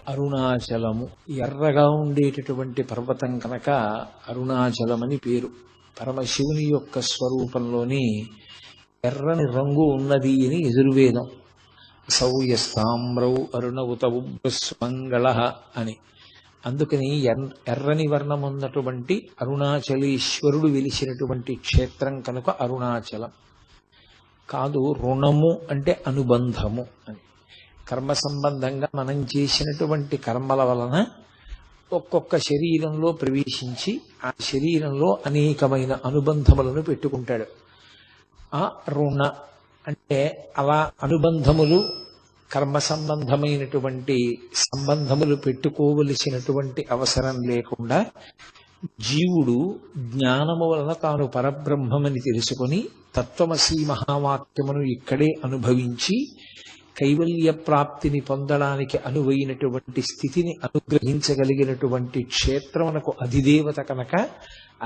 అరుణాచలము ఎర్రగా ఉండేటటువంటి పర్వతం కనుక అరుణాచలమని పేరు. పరమశివుని యొక్క స్వరూపంలోని ఎర్రని రంగు ఉన్నది అని యజుర్వేదం. సౌయస్తామ్రౌ అరుణవుతవు మంగళ అని. అందుకని ఎర్రని వర్ణం ఉన్నటువంటి అరుణాచలేశ్వరుడు వెలిసినటువంటి క్షేత్రం కనుక అరుణాచలం. కాదు, రుణము అంటే అనుబంధము అని. కర్మ సంబంధంగా మనం చేసినటువంటి కర్మల వలన ఒక్కొక్క శరీరంలో ప్రవేశించి ఆ శరీరంలో అనేకమైన అనుబంధములను పెట్టుకుంటాడు. ఆ రుణ అంటే అలా అనుబంధములు, కర్మ సంబంధమైనటువంటి సంబంధములు పెట్టుకోవలసినటువంటి అవసరం లేకుండా జీవుడు జ్ఞానము వలన తాను పరబ్రహ్మమని తెలుసుకొని తత్వమసీ మహావాక్యమును ఇక్కడే అనుభవించి కైవల్య ప్రాప్తిని పొందడానికి అనువైనటువంటి స్థితిని అనుగ్రహించగలిగినటువంటి క్షేత్రమునకు అధిదేవత కనుక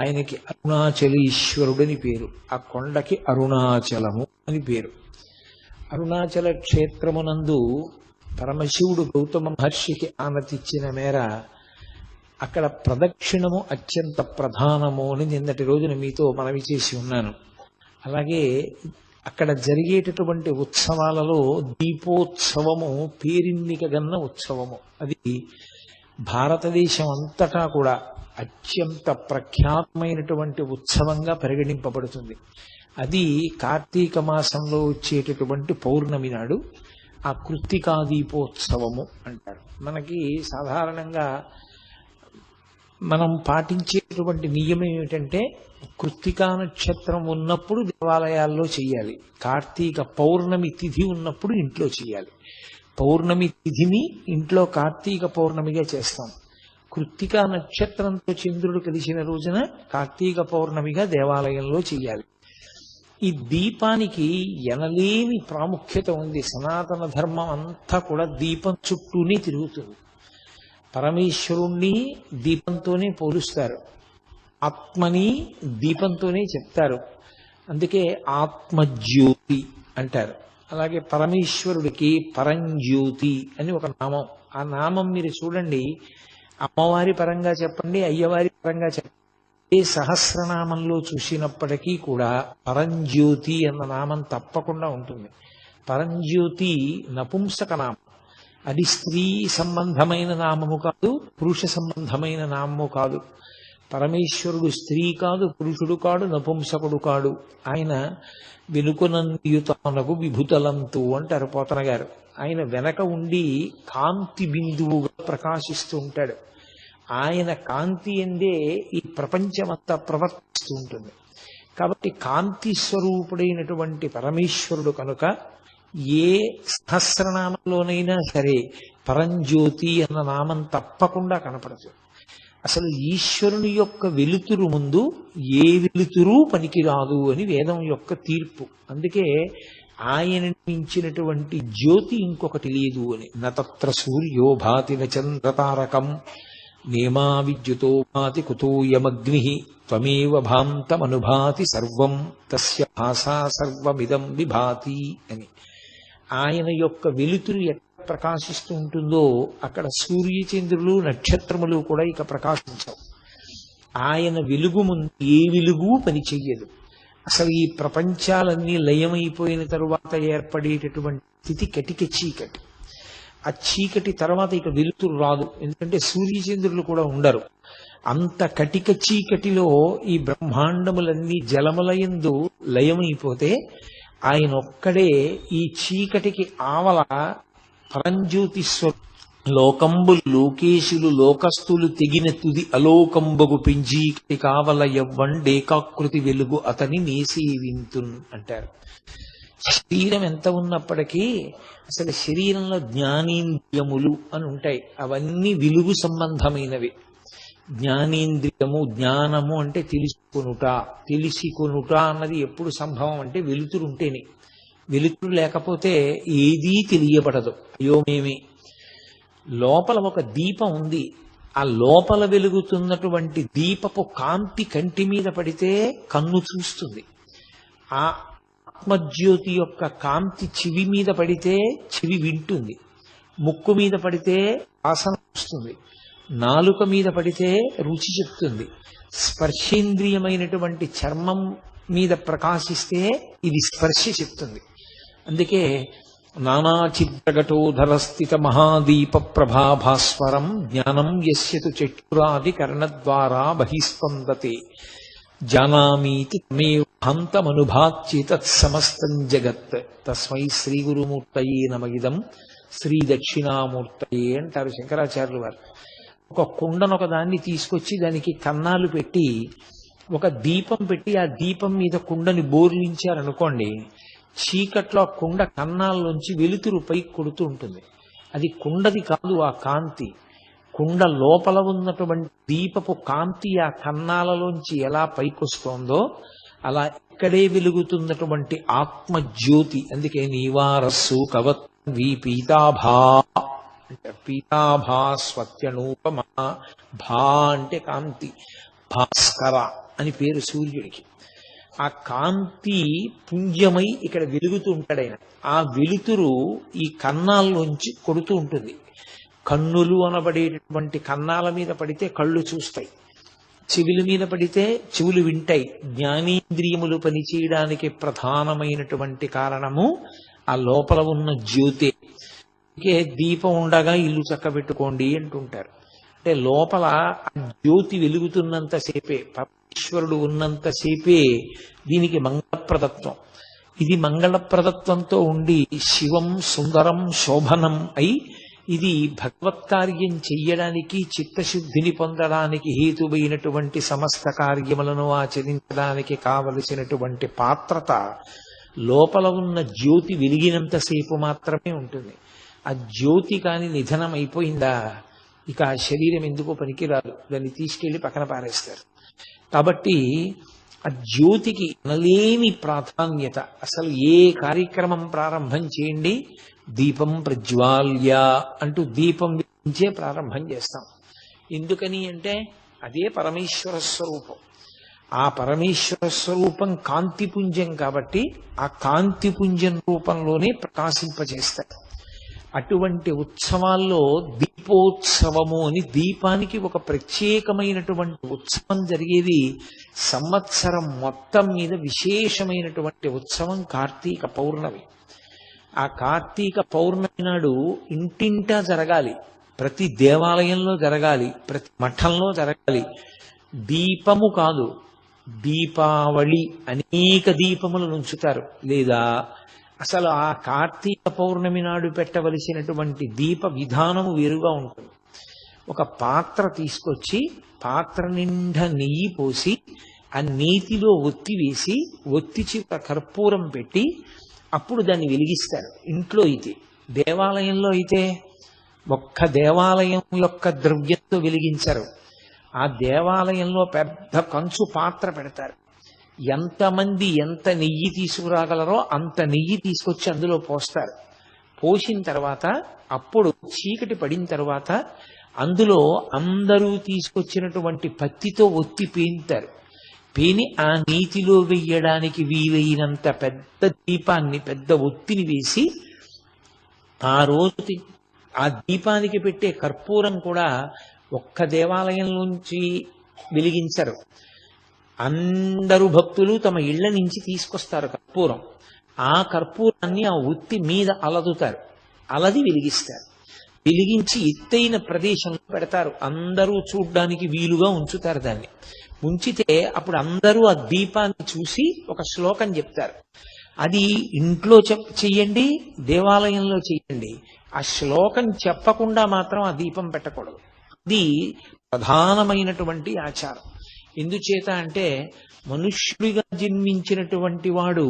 ఆయనకి అరుణాచలేశ్వరుడని పేరు. ఆ కొండకి అరుణాచలము అని పేరు. అరుణాచల క్షేత్రమునందు పరమశివుడు గౌతమ మహర్షికి ఆనతిచ్చిన మేర అక్కడ ప్రదక్షిణము అత్యంత ప్రధానము అని నిన్నటి రోజున మీతో మనవి చేసి ఉన్నాను. అలాగే అక్కడ జరిగేటటువంటి ఉత్సవాలలో దీపోత్సవము పేరిన్నికగన్న ఉత్సవము. అది భారతదేశం అంతటా కూడా అత్యంత ప్రఖ్యాతమైనటువంటి ఉత్సవంగా పరిగణింపబడుతుంది. అది కార్తీక మాసంలో వచ్చేటటువంటి పౌర్ణమి నాడు ఆ కృత్తికా దీపోత్సవము అంటారు. మనకి సాధారణంగా మనం పాటించేటువంటి నియమం ఏమిటంటే కృత్తికా నక్షత్రం ఉన్నప్పుడు దేవాలయాల్లో చేయాలి, కార్తీక పౌర్ణమి తిథి ఉన్నప్పుడు ఇంట్లో చేయాలి. పౌర్ణమి తిథిని ఇంట్లో కార్తీక పౌర్ణమిగా చేస్తాం. కృత్తికా నక్షత్రంతో చంద్రుడు కలిసిన రోజున కార్తీక పౌర్ణమిగా దేవాలయంలో చేయాలి. ఈ దీపానికి ఎనలేని ప్రాముఖ్యత ఉంది. సనాతన ధర్మం అంతా కూడా దీపం చుట్టూనే తిరుగుతుంది. పరమేశ్వరుణ్ణి దీపంతోనే పోలుస్తారు, ఆత్మని దీపంతోనే చెప్తారు. అందుకే ఆత్మజ్యోతి అంటారు. అలాగే పరమేశ్వరుడికి పరంజ్యోతి అని ఒక నామం. ఆ నామం మీరు చూడండి, అమ్మవారి పరంగా చెప్పండి, అయ్యవారి పరంగా చెప్పండి, ఏ సహస్రనామంలో చూసినప్పటికీ కూడా పరంజ్యోతి అన్న నామం తప్పకుండా ఉంటుంది. పరంజ్యోతి నపుంసక నామం. అది స్త్రీ సంబంధమైన నామము కాదు, పురుష సంబంధమైన నామము కాదు. పరమేశ్వరుడు స్త్రీ కాదు, పురుషుడు కాడు, నపుంసకుడు కాడు. ఆయన వెనుకనందియుతానకు విభుతలంతు అంటారు పోతన గారు. ఆయన వెనక ఉండి కాంతి బిందువుగా ప్రకాశిస్తూ ఉంటాడు. ఆయన కాంతి ఎందే ఈ ప్రపంచమంతా ప్రవర్తిస్తూ ఉంటుంది. కాబట్టి కాంతి స్వరూపుడైనటువంటి పరమేశ్వరుడు కనుక ఏ సహస్రనామంలోనైనా సరే పరంజ్యోతి అన్న నామం తప్పకుండా కనపడుతుంది. అసలు ఈశ్వరుని యొక్క వెలుతురు ముందు ఏ వెలుతురు పనికిరాదు అని వేదం యొక్క తీర్పు. అందుకే ఆయన మించినటువంటి జ్యోతి ఇంకొకటి లేదు అని. నత్ర సూర్యో భాతి చంద్రతారకం నేమా విద్యుతో భాతి కుతోయమగ్ని త్వమేవ భాంతమనుభాతి సర్వం తస్య భాసా సర్వమిదం విభాతి అని. ఆయన యొక్క వెలుతురు ఎక్కడ ప్రకాశిస్తూ ఉంటుందో అక్కడ సూర్యచంద్రులు నక్షత్రములు కూడా ఇక ప్రకాశించవు. ఆయన వెలుగు ముందు ఏ వెలుగు పనిచెయ్యదు. అసలు ఈ ప్రపంచాలన్నీ లయమైపోయిన తరువాత ఏర్పడేటటువంటి స్థితి కటిక చీకటి. ఆ చీకటి తర్వాత ఇక వెలుతురు రాదు, ఎందుకంటే సూర్యచంద్రులు కూడా ఉండరు. అంత కటిక చీకటిలో ఈ బ్రహ్మాండములన్నీ జలములయందు లయమైపోతే ఆయన ఒక్కడే ఈ చీకటికి ఆవల పరంజ్యోతిస్వ లోకంబులు లోకేశులు లోకస్తులు తెగిన తుది అలోకంబగు పెంజీకటి కావల యవ్వండేకాకృతి వెలుగు అతని నేసేవింతున్ అంటారు. శరీరం ఎంత ఉన్నప్పటికీ అసలు శరీరంలో జ్ఞానేంద్రియములు అని ఉంటాయి. అవన్నీ వెలుగు సంబంధమైనవి. జ్ఞానేంద్రియము, జ్ఞానము అంటే తెలుసుకొనుట. తెలిసికొనుట అన్నది ఎప్పుడు సంభవం అంటే వెలుతురు ఉంటేనే. వెలుతురు లేకపోతే ఏదీ తెలియబడదు, అయోమేమి. లోపల ఒక దీపం ఉంది. ఆ లోపల వెలుగుతున్నటువంటి దీపపు కాంతి కంటి మీద పడితే కన్ను చూస్తుంది. ఆ ఆత్మజ్యోతి యొక్క కాంతి చెవి మీద పడితే చెవి వింటుంది. ముక్కు మీద పడితే వాసన వస్తుంది, నాలుక మీద పడితే రుచి చెప్తుంది, స్పర్శేంద్రియమైనటువంటి చర్మం మీద ప్రకాశిస్తే ఇది స్పర్శ చెప్తుంది. అందుకే నానాచిద్రగటోధరస్థిత మహాదీప ప్రభాభాస్వరం జ్ఞానం యస్యతు చక్షురాది కర్ణద్వారా బహిస్పందతే జానామీతి తమేవ హంతమనుభాత్య తత్సమస్తం జగత్ తస్మై శ్రీ గురుమూర్తయే నమః శ్రీ దక్షిణామూర్తయే అంటారు శంకరాచార్యులు వారు. ఒక కుండనొక దాన్ని తీసుకొచ్చి దానికి కన్నాలు పెట్టి ఒక దీపం పెట్టి ఆ దీపం మీద కుండని బోర్లించారనుకోండి, చీకట్లో ఆ కుండ కన్నాల్లోంచి వెలుతురు పైకి కొడుతూ ఉంటుంది. అది కుండది కాదు, ఆ కాంతి. కుండ లోపల ఉన్నటువంటి దీపపు కాంతి ఆ కన్నాలలోంచి ఎలా పైకొస్తోందో అలా ఇక్కడే వెలుగుతున్నటువంటి ఆత్మజ్యోతి. అందుకే నీవారస్సు కవత్వి పీతాభా అంటే పీతాభా స్వత్యనూపమా, భా అంటే కాంతి, భాస్కర అని పేరు సూర్యుడికి. ఆ కాంతి పుంజమై ఇక్కడ వెలుగుతూ ఉంటాడు ఆయన. ఆ వెలుతురు ఈ కన్నాల్లోంచి కొడుతూ ఉంటుంది. కన్నులు అనబడేటటువంటి కన్నాల మీద పడితే కళ్ళు చూస్తాయి, చెవుల మీద పడితే చెవులు వింటాయి. జ్ఞానేంద్రియములు పనిచేయడానికి ప్రధానమైనటువంటి కారణము ఆ లోపల ఉన్న జ్యోతే. అందుకే దీపం ఉండగా ఇల్లు చక్కబెట్టుకోండి అంటుంటారు. అంటే లోపల ఆ జ్యోతి వెలుగుతున్నంతసేపే, పరమేశ్వరుడు ఉన్నంతసేపే దీనికి మంగళప్రదత్వం. ఇది మంగళప్రదత్వంతో ఉండి శివం సుందరం శోభనం అయి ఇది భగవత్కార్యం చెయ్యడానికి, చిత్తశుద్ధిని పొందడానికి హేతువైనటువంటి సమస్త కార్యములను ఆచరించడానికి కావలసినటువంటి పాత్రత లోపల ఉన్న జ్యోతి వెలిగినంతసేపు మాత్రమే ఉంటుంది. ఆ జ్యోతి కాని నిధనం అయిపోయిందా ఇక ఆ శరీరం ఎందుకో పనికిరాదు, దాన్ని తీసుకెళ్లి పక్కన పారేస్తారు. కాబట్టి ఆ జ్యోతికి అనలేని ప్రాధాన్యత. అసలు ఏ కార్యక్రమం ప్రారంభం చేయండి, దీపం ప్రజ్వాల్య అంటూ దీపం వెలిగించే ప్రారంభం చేస్తాం. ఎందుకని అంటే అదే పరమేశ్వర స్వరూపం. ఆ పరమేశ్వర స్వరూపం కాంతిపుంజం కాబట్టి ఆ కాంతిపుంజం రూపంలోనే ప్రకాశింపజేస్తారు. అటువంటి ఉత్సవాల్లో దీపోత్సవము అని, దీపానికి ఒక ప్రత్యేకమైనటువంటి ఉత్సవం జరిగేది. సంవత్సరం మొత్తం మీద విశేషమైనటువంటి ఉత్సవం కార్తీక పౌర్ణమి. ఆ కార్తీక పౌర్ణమి నాడు ఇంటింటా జరగాలి, ప్రతి దేవాలయంలో జరగాలి, ప్రతి మఠంలో జరగాలి. దీపము కాదు, దీపావళి, అనేక దీపములను ఉంచుతారు. లేదా అసలు ఆ కార్తీక పౌర్ణమి నాడు పెట్టవలసినటువంటి దీప విధానము వేరుగా ఉంటుంది. ఒక పాత్ర తీసుకొచ్చి పాత్ర నిండా నెయ్యి పోసి ఆ నేతిలో ఒత్తి వేసి ఒత్తి చివర కర్పూరం పెట్టి అప్పుడు దాన్ని వెలిగిస్తారు. ఇంట్లో అయితే, దేవాలయంలో అయితే ఒక్క దేవాలయం యొక్క ద్రవ్యంతో వెలిగించరు. ఆ దేవాలయంలో పెద్ద కంచు పాత్ర పెడతారు. ఎంతమంది ఎంత నెయ్యి తీసుకురాగలరో అంత నెయ్యి తీసుకొచ్చి అందులో పోస్తారు. పోసిన తర్వాత అప్పుడు చీకటి పడిన తర్వాత అందులో అందరూ తీసుకొచ్చినటువంటి పత్తితో ఒత్తి పేంతారు. పేని ఆ నీతిలో వెయ్యడానికి వీలైనంత పెద్ద దీపాన్ని, పెద్ద ఒత్తిని వేసి ఆ రోజు ఆ దీపానికి పెట్టే కర్పూరం కూడా ఒక్క దేవాలయం నుంచి వెలిగించరు. అందరూ భక్తులు తమ ఇళ్ల నుంచి తీసుకొస్తారు కర్పూరం. ఆ కర్పూరాన్ని ఆ ఒత్తి మీద అలదుతారు, అలది వెలిగిస్తారు. వెలిగించి ఎత్తైన ప్రదేశంలో పెడతారు. అందరూ చూడ్డానికి వీలుగా ఉంచుతారు. దాన్ని ఉంచితే అప్పుడు అందరూ ఆ దీపాన్ని చూసి ఒక శ్లోకం చెప్తారు. అది ఇంట్లో చెయ్యండి, దేవాలయంలో చెయ్యండి. ఆ శ్లోకం చెప్పకుండా మాత్రం ఆ దీపం పెట్టకూడదు. అది ప్రధానమైనటువంటి ఆచారం. ఎందుచేత అంటే మనుష్యుడిగా జన్మించినటువంటి వాడు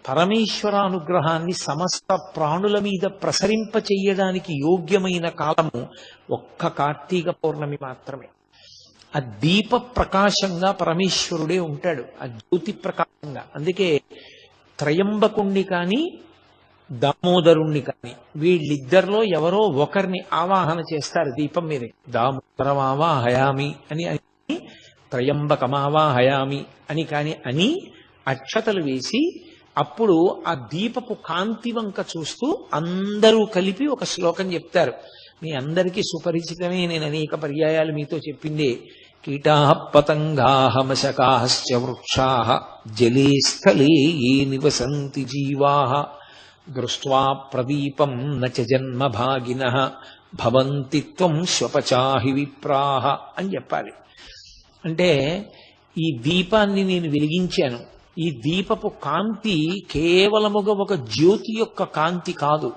పరమేశ్వర అనుగ్రహాన్ని సమస్త ప్రాణుల మీద ప్రసరింప చెయ్యడానికి యోగ్యమైన కాలము ఒక్క కార్తీక పౌర్ణమి మాత్రమే. ఆ దీప ప్రకాశంగా పరమేశ్వరుడే ఉంటాడు, ఆ జ్యోతి ప్రకాశంగా. అందుకే త్రయంబకుణ్ణి కాని దామోదరుణ్ణి కాని వీళ్ళిద్దరిలో ఎవరో ఒకరిని ఆవాహన చేస్తారు దీపం మీద. దామోదరమావాహయామి అని, త్రయంబకమావాహయామి అని కాని అని అక్షతలు వేసి అప్పుడు ఆ దీపపు కాంతి వంక చూస్తూ అందరూ కలిపి ఒక శ్లోకం చెప్తారు. మీ అందరికీ సుపరిచితమే, నేను అనేక పర్యాయాలు మీతో చెప్పిందే. కీటా పతంగాహమశకాశ్చ వృక్షా జలే స్థలే ఏ నివసంతి జీవా దృష్ట్వా ప్రదీపం నచ జన్మభాగినః భవంతి త్వం శ్వపచాహి విప్రాహ అని చెప్పాలి. అంటే ఈ దీపాన్ని నేను వెలిగించాను. ఈ దీపపు కాంతి కేవలముగా ఒక జ్యోతి యొక్క కాంతి కాదు,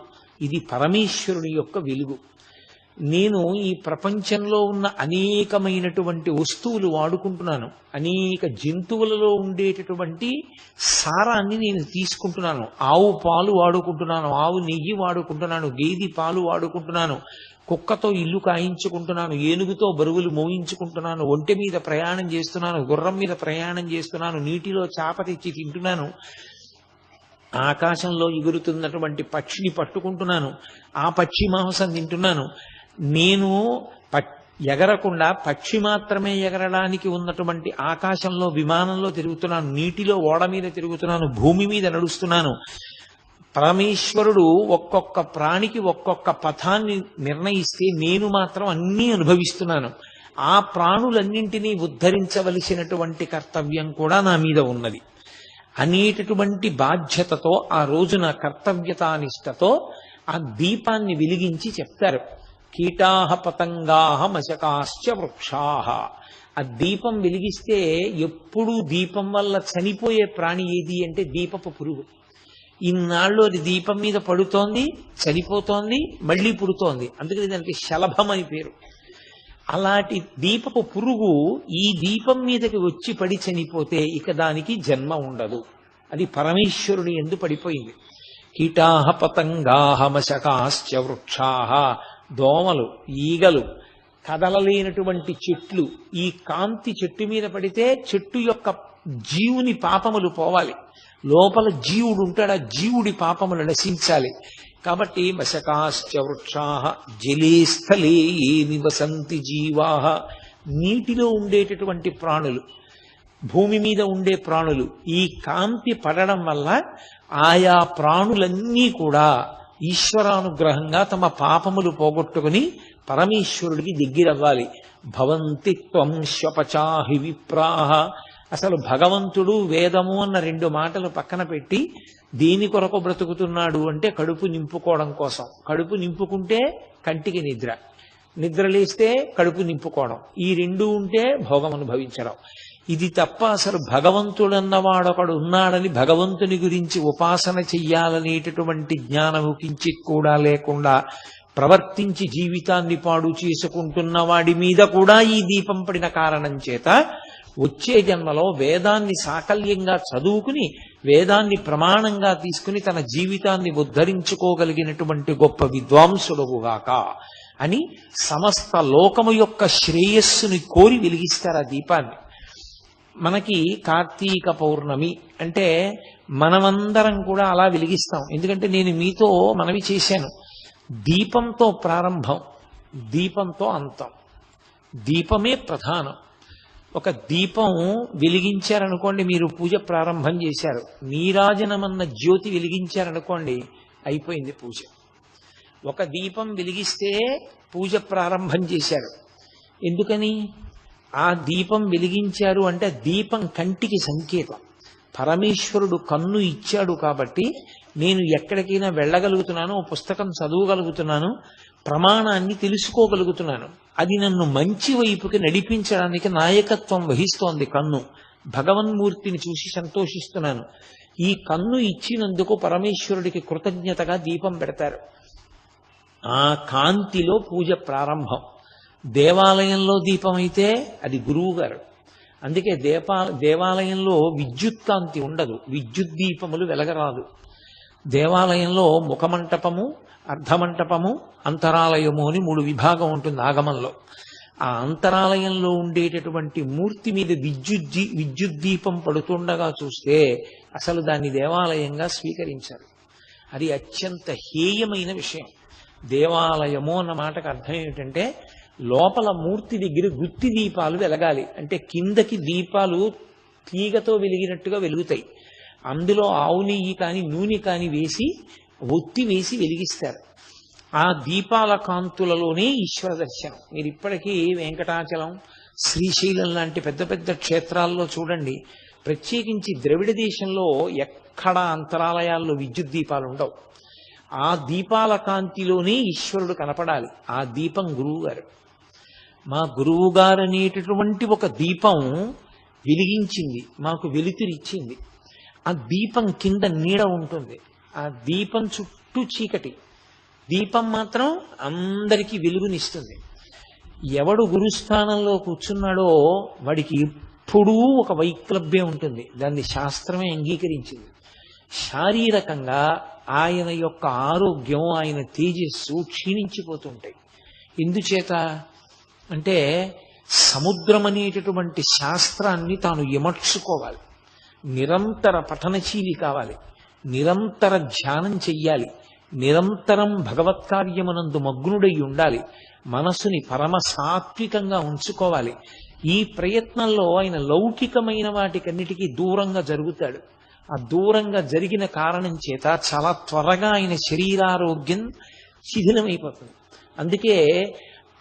ఇది పరమేశ్వరుని యొక్క వెలుగు. నేను ఈ ప్రపంచంలో ఉన్న అనేకమైనటువంటి వస్తువులు వాడుకుంటున్నాను, అనేక జంతువులలో ఉండేటటువంటి సారాన్ని నేను తీసుకుంటున్నాను. ఆవు పాలు వాడుకుంటున్నాను, ఆవు నెయ్యి వాడుకుంటున్నాను, గేదె పాలు వాడుకుంటున్నాను, కుక్కతో ఇల్లు కాయించుకుంటున్నాను, ఏనుగుతో బరువులు మోయించుకుంటున్నాను, ఒంటె మీద ప్రయాణం చేస్తున్నాను, గుర్రం మీద ప్రయాణం చేస్తున్నాను, నీటిలో చేప తెచ్చి తింటున్నాను, ఆకాశంలో ఎగురుతున్నటువంటి పక్షిని పట్టుకుంటున్నాను, ఆ పక్షి మాంసం తింటున్నాను. నేను ఎగరకుండా పక్షి మాత్రమే ఎగరడానికి ఉన్నటువంటి ఆకాశంలో విమానంలో తిరుగుతున్నాను, నీటిలో ఓడ మీద తిరుగుతున్నాను, భూమి మీద నడుస్తున్నాను. పరమేశ్వరుడు ఒక్కొక్క ప్రాణికి ఒక్కొక్క పథాన్ని నిర్ణయిస్తే నేను మాత్రం అన్నీ అనుభవిస్తున్నాను. ఆ ప్రాణులన్నింటినీ ఉద్ధరించవలసినటువంటి కర్తవ్యం కూడా నా మీద ఉన్నది అనేటటువంటి బాధ్యతతో ఆ రోజున కర్తవ్యతానిష్టతో ఆ దీపాన్ని వెలిగించి చెప్తారు. కీటాహ పతంగాహ మశకాశ్చ వృక్షాహ. ఆ దీపం వెలిగిస్తే ఎప్పుడూ దీపం వల్ల చనిపోయే ప్రాణి ఏది అంటే దీపపు పురుగు. ఇన్నాళ్ళు అది దీపం మీద పడుతోంది, చనిపోతోంది, మళ్ళీ పుడుతోంది, అందుకని దానికి శలభం అని పేరు. అలాంటి దీపపు పురుగు ఈ దీపం మీదకి వచ్చి పడి చనిపోతే ఇక దానికి జన్మ ఉండదు. అది పరమేశ్వరుని యందు పడిపోయింది. కీటాహ పతంగాహ మశకాశ్చ వృక్షాహ. దోమలు, ఈగలు, కదలలేనటువంటి చెట్లు, ఈ కాంతి చెట్టు మీద పడితే చెట్టు యొక్క జీవుని పాపములు పోవాలి, లోపల జీవుడు ఉంటాడు, ఆ జీవుడి పాపములు నశించాలి. కాబట్టి మశకాశ్చ వృక్షాః జలే స్థలే ఏ నివసంతి జీవాః. నీటిలో ఉండేటటువంటి ప్రాణులు, భూమి మీద ఉండే ప్రాణులు, ఈ కాంతి పడడం వల్ల ఆయా ప్రాణులన్నీ కూడా ఈశ్వరానుగ్రహంగా తమ పాపములు పోగొట్టుకుని పరమేశ్వరుడికి దగ్గరవ్వాలి. భవంతి త్వం శ్వపచాహి విప్రాహ. అసలు భగవంతుడు వేదము అన్న రెండు మాటలు పక్కన పెట్టి దేని కొరకు బ్రతుకుతున్నాడు అంటే కడుపు నింపుకోవడం కోసం. కడుపు నింపుకుంటే కంటికి నిద్ర, నిద్ర లేస్తే కడుపు నింపుకోవడం, ఈ రెండు ఉంటే భోగం అనుభవించడం. ఇది తప్ప అసలు భగవంతుడన్నవాడొకడు ఉన్నాడని భగవంతుని గురించి ఉపాసన చెయ్యాలనేటటువంటి జ్ఞానము కించిత్ కూడా లేకుండా ప్రవర్తించి జీవితాన్ని పాడు చేసుకుంటున్న వాడి మీద కూడా ఈ దీపం పడిన కారణం చేత వచ్చే జన్మలో వేదాన్ని సాకల్యంగా చదువుకుని వేదాన్ని ప్రమాణంగా తీసుకుని తన జీవితాన్ని ఉద్ధరించుకోగలిగినటువంటి గొప్ప విద్వాంసుడుగాక అని సమస్త లోకము యొక్క శ్రేయస్సుని కోరి వెలిగిస్తారు ఆ దీపాన్ని. మనకి కార్తీక పౌర్ణమి అంటే మనమందరం కూడా అలా వెలిగిస్తాం. ఎందుకంటే నేను మీతో మనవి చేశాను, దీపంతో ప్రారంభం, దీపంతో అంతం. దీపమే ప్రధానం. ఒక దీపం వెలిగించారనుకోండి, మీరు పూజ ప్రారంభం చేశారు. నీరాజనమన్న జ్యోతి వెలిగించారనుకోండి, అయిపోయింది పూజ. ఒక దీపం వెలిగిస్తే పూజ ప్రారంభం చేశారు. ఎందుకని? ఆ దీపం వెలిగించారు అంటే దీపం కంటికి సంకేతం. పరమేశ్వరుడు కన్ను ఇచ్చాడు కాబట్టి నేను ఎక్కడికైనా వెళ్ళగలుగుతున్నాను, పుస్తకం చదవగలుగుతున్నాను, ప్రమాణాన్ని తెలుసుకోగలుగుతున్నాను. అది నన్ను మంచి వైపుకి నడిపించడానికి నాయకత్వం వహిస్తోంది కన్ను. భగవన్మూర్తిని చూసి సంతోషిస్తున్నాను. ఈ కన్ను ఇచ్చినందుకు పరమేశ్వరుడికి కృతజ్ఞతగా దీపం పెడతారు. ఆ కాంతిలో పూజ ప్రారంభం. దేవాలయంలో దీపం అయితే అది గురువు గారు. అందుకే దేవాలయంలో విద్యుత్ కాంతి ఉండదు, విద్యుత్ దీపములు వెలగరాదు. దేవాలయంలో ముఖమంటపము, అర్ధమంటపము, అంతరాలయము అని 3 విభాగం ఉంటుంది ఆగమంలో. ఆ అంతరాలయంలో ఉండేటటువంటి మూర్తి మీద విద్యుత్ దీపం పడుతుండగా చూస్తే అసలు దాన్ని దేవాలయంగా స్వీకరించారు. అది అత్యంత హేయమైన విషయం. దేవాలయము అన్న మాటకు అర్థం ఏమిటంటే లోపల మూర్తి దగ్గర గుత్తి దీపాలు వెలగాలి. అంటే కిందకి దీపాలు తీగతో వెలిగినట్టుగా వెలుగుతాయి. అందులో ఆవు నెయ్యి కానీ నూనె కానీ వేసి ఒత్తి వేసి వెలిగిస్తారు. ఆ దీపాల కాంతులలోనే ఈశ్వర దర్శనం. మీరు ఇప్పటికీ వెంకటాచలం, శ్రీశైలం లాంటి పెద్ద పెద్ద క్షేత్రాల్లో చూడండి, ప్రత్యేకించి ద్రవిడ దేశంలో ఎక్కడ అంతరాలయాల్లో విద్యుత్ దీపాలు ఉండవు. ఆ దీపాల కాంతిలోనే ఈశ్వరుడు కనపడాలి. ఆ దీపం గురువు గారు. మా గురువు గారు అనేటటువంటి ఒక దీపం వెలిగించింది, మాకు వెలుతురిచ్చింది. ఆ దీపం కింద నీడ ఉంటుంది, ఆ దీపం చుట్టూ చీకటి, దీపం మాత్రం అందరికీ వెలుగునిస్తుంది. ఎవడు గురుస్థానంలో కూర్చున్నాడో వాడికి ఎప్పుడూ ఒక వైక్లభ్యం ఉంటుంది. దాన్ని శాస్త్రమే అంగీకరించింది. శారీరకంగా ఆయన యొక్క ఆరోగ్యం, ఆయన తేజస్సు క్షీణించిపోతుంటాయి. ఎందుచేత అంటే సముద్రం అనేటటువంటి శాస్త్రాన్ని తాను ఎమర్చుకోవాలి, నిరంతర పఠనశీలి కావాలి, నిరంతర ధ్యానం చెయ్యాలి, నిరంతరం భగవత్కార్యమునందు మగ్నుడై ఉండాలి, మనసుని పరమ సాత్వికంగా ఉంచుకోవాలి. ఈ ప్రయత్నంలో ఆయన లౌకికమైన వాటికన్నిటికీ దూరంగా జరుగుతాడు. ఆ దూరంగా జరిగిన కారణం చేత చాలా త్వరగా ఆయన శరీరారోగ్యం శిథిలమైపోతుంది. అందుకే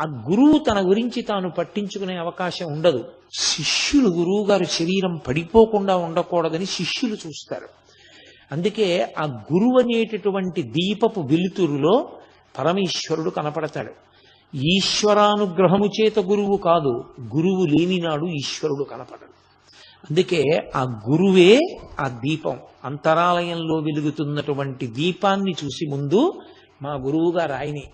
ఆ గురువు తన గురించి తాను పట్టించుకునే అవకాశం ఉండదు. శిష్యులు గురువు గారు శరీరం పడిపోకుండా ఉండకూడదని శిష్యులు చూస్తారు. అందుకే ఆ గురువు అనేటటువంటి దీపపు వెలుతురులో పరమేశ్వరుడు కనపడతాడు. ఈశ్వరానుగ్రహము చేత గురువు కాదు, గురువు లేనినాడు ఈశ్వరుడు కనపడడు. అందుకే ఆ గురువే ఆ దీపం. అంతరాలయంలో వెలుగుతున్నటువంటి దీపాన్ని చూసి ముందు మా గురువు గారు ఆయనే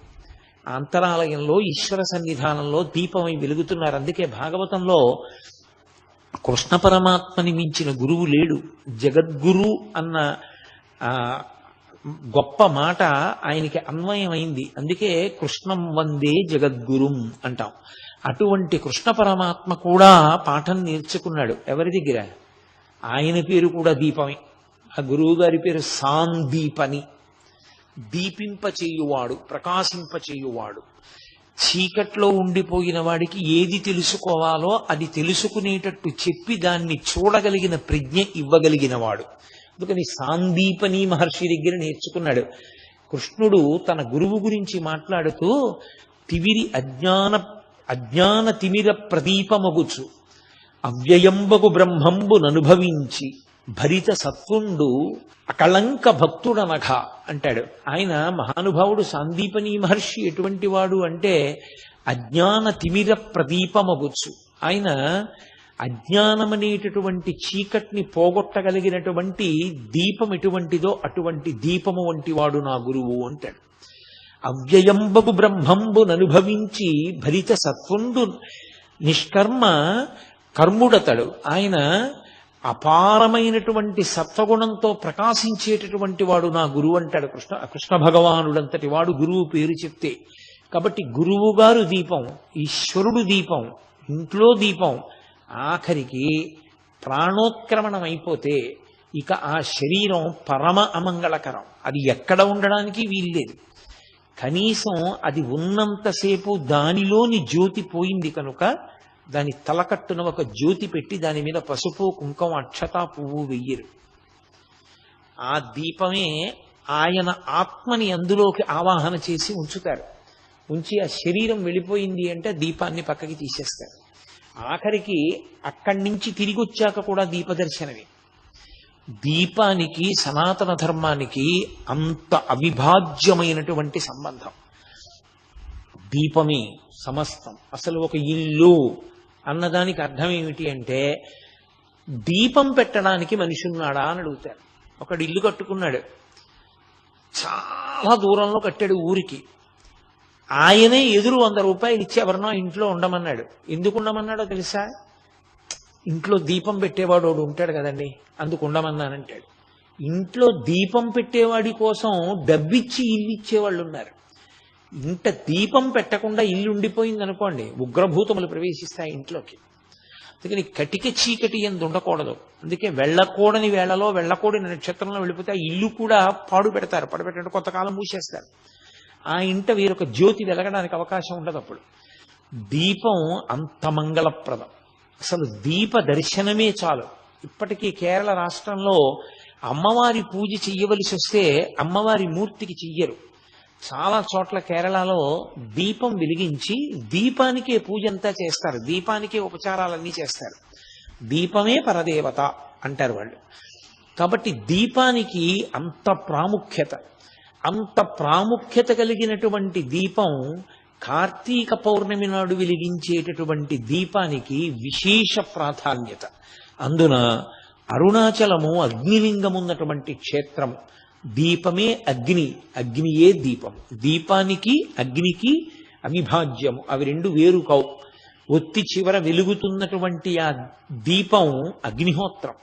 ఆ అంతరాలయంలో ఈశ్వర సన్నిధానంలో దీపమై వెలుగుతున్నారు. అందుకే భాగవతంలో కృష్ణ పరమాత్మని మించిన గురువు లేడు. జగద్గురు అన్న గొప్ప మాట ఆయనకి అన్వయమైంది. అందుకే కృష్ణం వందే జగద్గురుం అంటాం. అటువంటి కృష్ణ పరమాత్మ కూడా పాఠం నేర్చుకున్నాడు. ఎవరి దగ్గర? ఆయన పేరు కూడా దీపమే. ఆ గురువు గారి పేరు సాందీపని. దీపింపచేయువాడు, ప్రకాశింపచేయువాడు. చీకట్లో ఉండిపోయిన వాడికి ఏది తెలుసుకోవాలో అది తెలుసుకునేటట్టు చెప్పి దాన్ని చూడగలిగిన ప్రజ్ఞ ఇవ్వగలిగిన వాడు. అందుకని సాందీపని మహర్షి దగ్గర నేర్చుకున్నాడు. కృష్ణుడు తన గురువు గురించి మాట్లాడుతూ తివిరి అజ్ఞాన తిమిర ప్రదీపమగుచు అవ్యయంబగు బ్రహ్మంబు ననుభవించి భరిత సత్వుండు అకళంక భక్తుడనఘ అంటాడు. ఆయన మహానుభావుడు సాందీపని మహర్షి ఎటువంటి వాడు అంటే అజ్ఞాన తిమిర ప్రదీపమగుచు. ఆయన అజ్ఞానమనేటటువంటి చీకటిని పోగొట్టగలిగినటువంటి దీపం ఎటువంటిదో అటువంటి దీపము వంటి వాడు నా గురువు అంటాడు. అవ్యయంబగు బ్రహ్మంబు ననుభవించి భరిత సత్వుండు నిష్కర్మ కర్ముడతడు. ఆయన అపారమైనటువంటి సత్వగుణంతో ప్రకాశించేటటువంటి వాడు నా గురువు అంటాడు కృష్ణ భగవానుడంతటి వాడు గురువు పేరు చెప్తే. కాబట్టి గురువు గారు దీపం, ఈశ్వరుడు దీపం, ఇంట్లో దీపం. ఆఖరికి ప్రాణోత్క్రమణం అయిపోతే ఇక ఆ శరీరం పరమ అమంగళకరం. అది ఎక్కడ ఉండడానికి వీల్లేదు. కనీసం అది ఉన్నంతసేపు దానిలోని జ్యోతి పోయింది కనుక దాని తలకట్టున ఒక జ్యోతి పెట్టి దాని మీద పసుపు, కుంకం, అక్షత, పువ్వు వెయ్యరు. ఆ దీపమే ఆయన ఆత్మని అందులోకి ఆవాహన చేసి ఉంచుతారు. ఉంచి ఆ శరీరం వెళ్ళిపోయింది అంటే దీపాన్ని పక్కకి తీసేస్తారు. ఆఖరికి అక్కడి నుంచి తిరిగి వచ్చాక కూడా దీపదర్శనమే. దీపానికి సనాతన ధర్మానికి అంత అవిభాజ్యమైనటువంటి సంబంధం. దీపమే సమస్తం. అసలు ఒక ఇల్లు అన్నదానికి అర్థం ఏమిటి అంటే దీపం పెట్టడానికి మనిషి ఉన్నాడా అని అడుగుతారు. ఒకడు ఇల్లు కట్టుకున్నాడు, చాలా దూరంలో కట్టాడు ఊరికి. ఆయనే ఎదురు 100 రూపాయలు ఇచ్చి ఎవరినో ఇంట్లో ఉండమన్నాడు. ఎందుకు ఉండమన్నాడో తెలుసా? ఇంట్లో దీపం పెట్టేవాడు ఒకడు ఉంటాడు కదండి, అందుకు ఉండమన్నానంటాడు. ఇంట్లో దీపం పెట్టేవాడి కోసం డబ్బిచ్చి ఇల్లు ఇచ్చేవాళ్ళు ఉన్నారు. ఇంట దీపం పెట్టకుండా ఇల్లు ఉండిపోయింది అనుకోండి, ఉగ్రభూతములు ప్రవేశిస్తాయి ఇంట్లోకి. అందుకని కటిక చీకటి ఎందు ఉండకూడదు. అందుకే వెళ్ళకూడని వేళలో వెళ్ళకూడని నక్షత్రంలో వెళ్ళిపోతే ఆ ఇల్లు కూడా పాడు పెడతారు. పడబెట్టే కొంతకాలం మూసేస్తారు. ఆ ఇంట వీరొక జ్యోతి వెలగడానికి అవకాశం ఉండదు. అప్పుడు దీపం అంత మంగళప్రదం. అసలు దీప దర్శనమే చాలు. ఇప్పటికీ కేరళ రాష్ట్రంలో అమ్మవారి పూజ చెయ్యవలసి వస్తే అమ్మవారి మూర్తికి చెయ్యరు. చాలా చోట్ల కేరళలో దీపం వెలిగించి దీపానికే పూజ అంతా చేస్తారు, దీపానికే ఉపచారాలన్నీ చేస్తారు. దీపమే పరదేవత అంటారు వాళ్ళు. కాబట్టి దీపానికి అంత ప్రాముఖ్యత కలిగినటువంటి దీపం, కార్తీక పౌర్ణమి నాడు వెలిగించేటటువంటి దీపానికి విశేష ప్రాధాన్యత. అందున అరుణాచలము అగ్నిలింగం ఉన్నటువంటి క్షేత్రము. దీపమే అగ్ని, అగ్నియే దీపం. దీపానికి అగ్నికి అవిభాజ్యము, అవి రెండు వేరు కావు. ఒత్తి చివర వెలుగుతున్నటువంటి ఆ దీపం అగ్నిహోత్రం.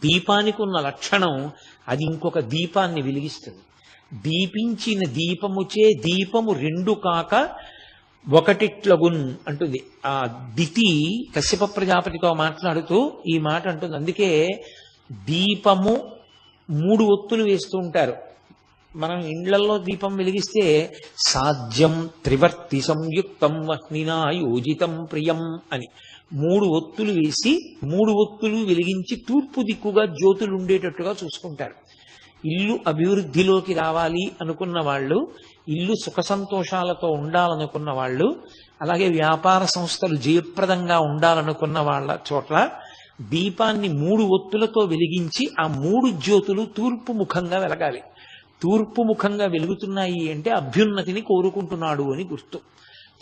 దీపానికి ఉన్న లక్షణం, అది ఇంకొక దీపాన్ని వెలిగిస్తుంది. దీపించిన దీపముచే దీపము రెండు కాక ఒకటిట్లగున్ అంటుంది. ఆ దితి కశ్యప ప్రజాపతితో మాట్లాడుతూ ఈ మాట అంటుంది. అందుకే దీపము 3 ఒత్తులు వేస్తూ ఉంటారు. మనం ఇండ్లలో దీపం వెలిగిస్తే సాధ్యం త్రివర్తి సంయుక్తం వహ్నినా యోజితం ప్రియం అని 3 ఒత్తులు వేసి 3 ఒత్తులు వెలిగించి తూర్పు దిక్కుగా జ్యోతులు ఉండేటట్టుగా చూసుకుంటారు. ఇల్లు అభివృద్ధిలోకి రావాలి అనుకున్న వాళ్ళు, ఇల్లు సుఖ సంతోషాలతో ఉండాలనుకున్న వాళ్ళు, అలాగే వ్యాపార సంస్థలు జయప్రదంగా ఉండాలనుకున్న వాళ్ళ చోట్ల దీపాన్ని 3 ఒత్తులతో వెలిగించి ఆ 3 జ్యోతులు తూర్పు ముఖంగా వెలగాలి. తూర్పు ముఖంగా వెలుగుతున్నాయి అంటే అభ్యున్నతిని కోరుకుంటున్నాడు అని గుర్తు.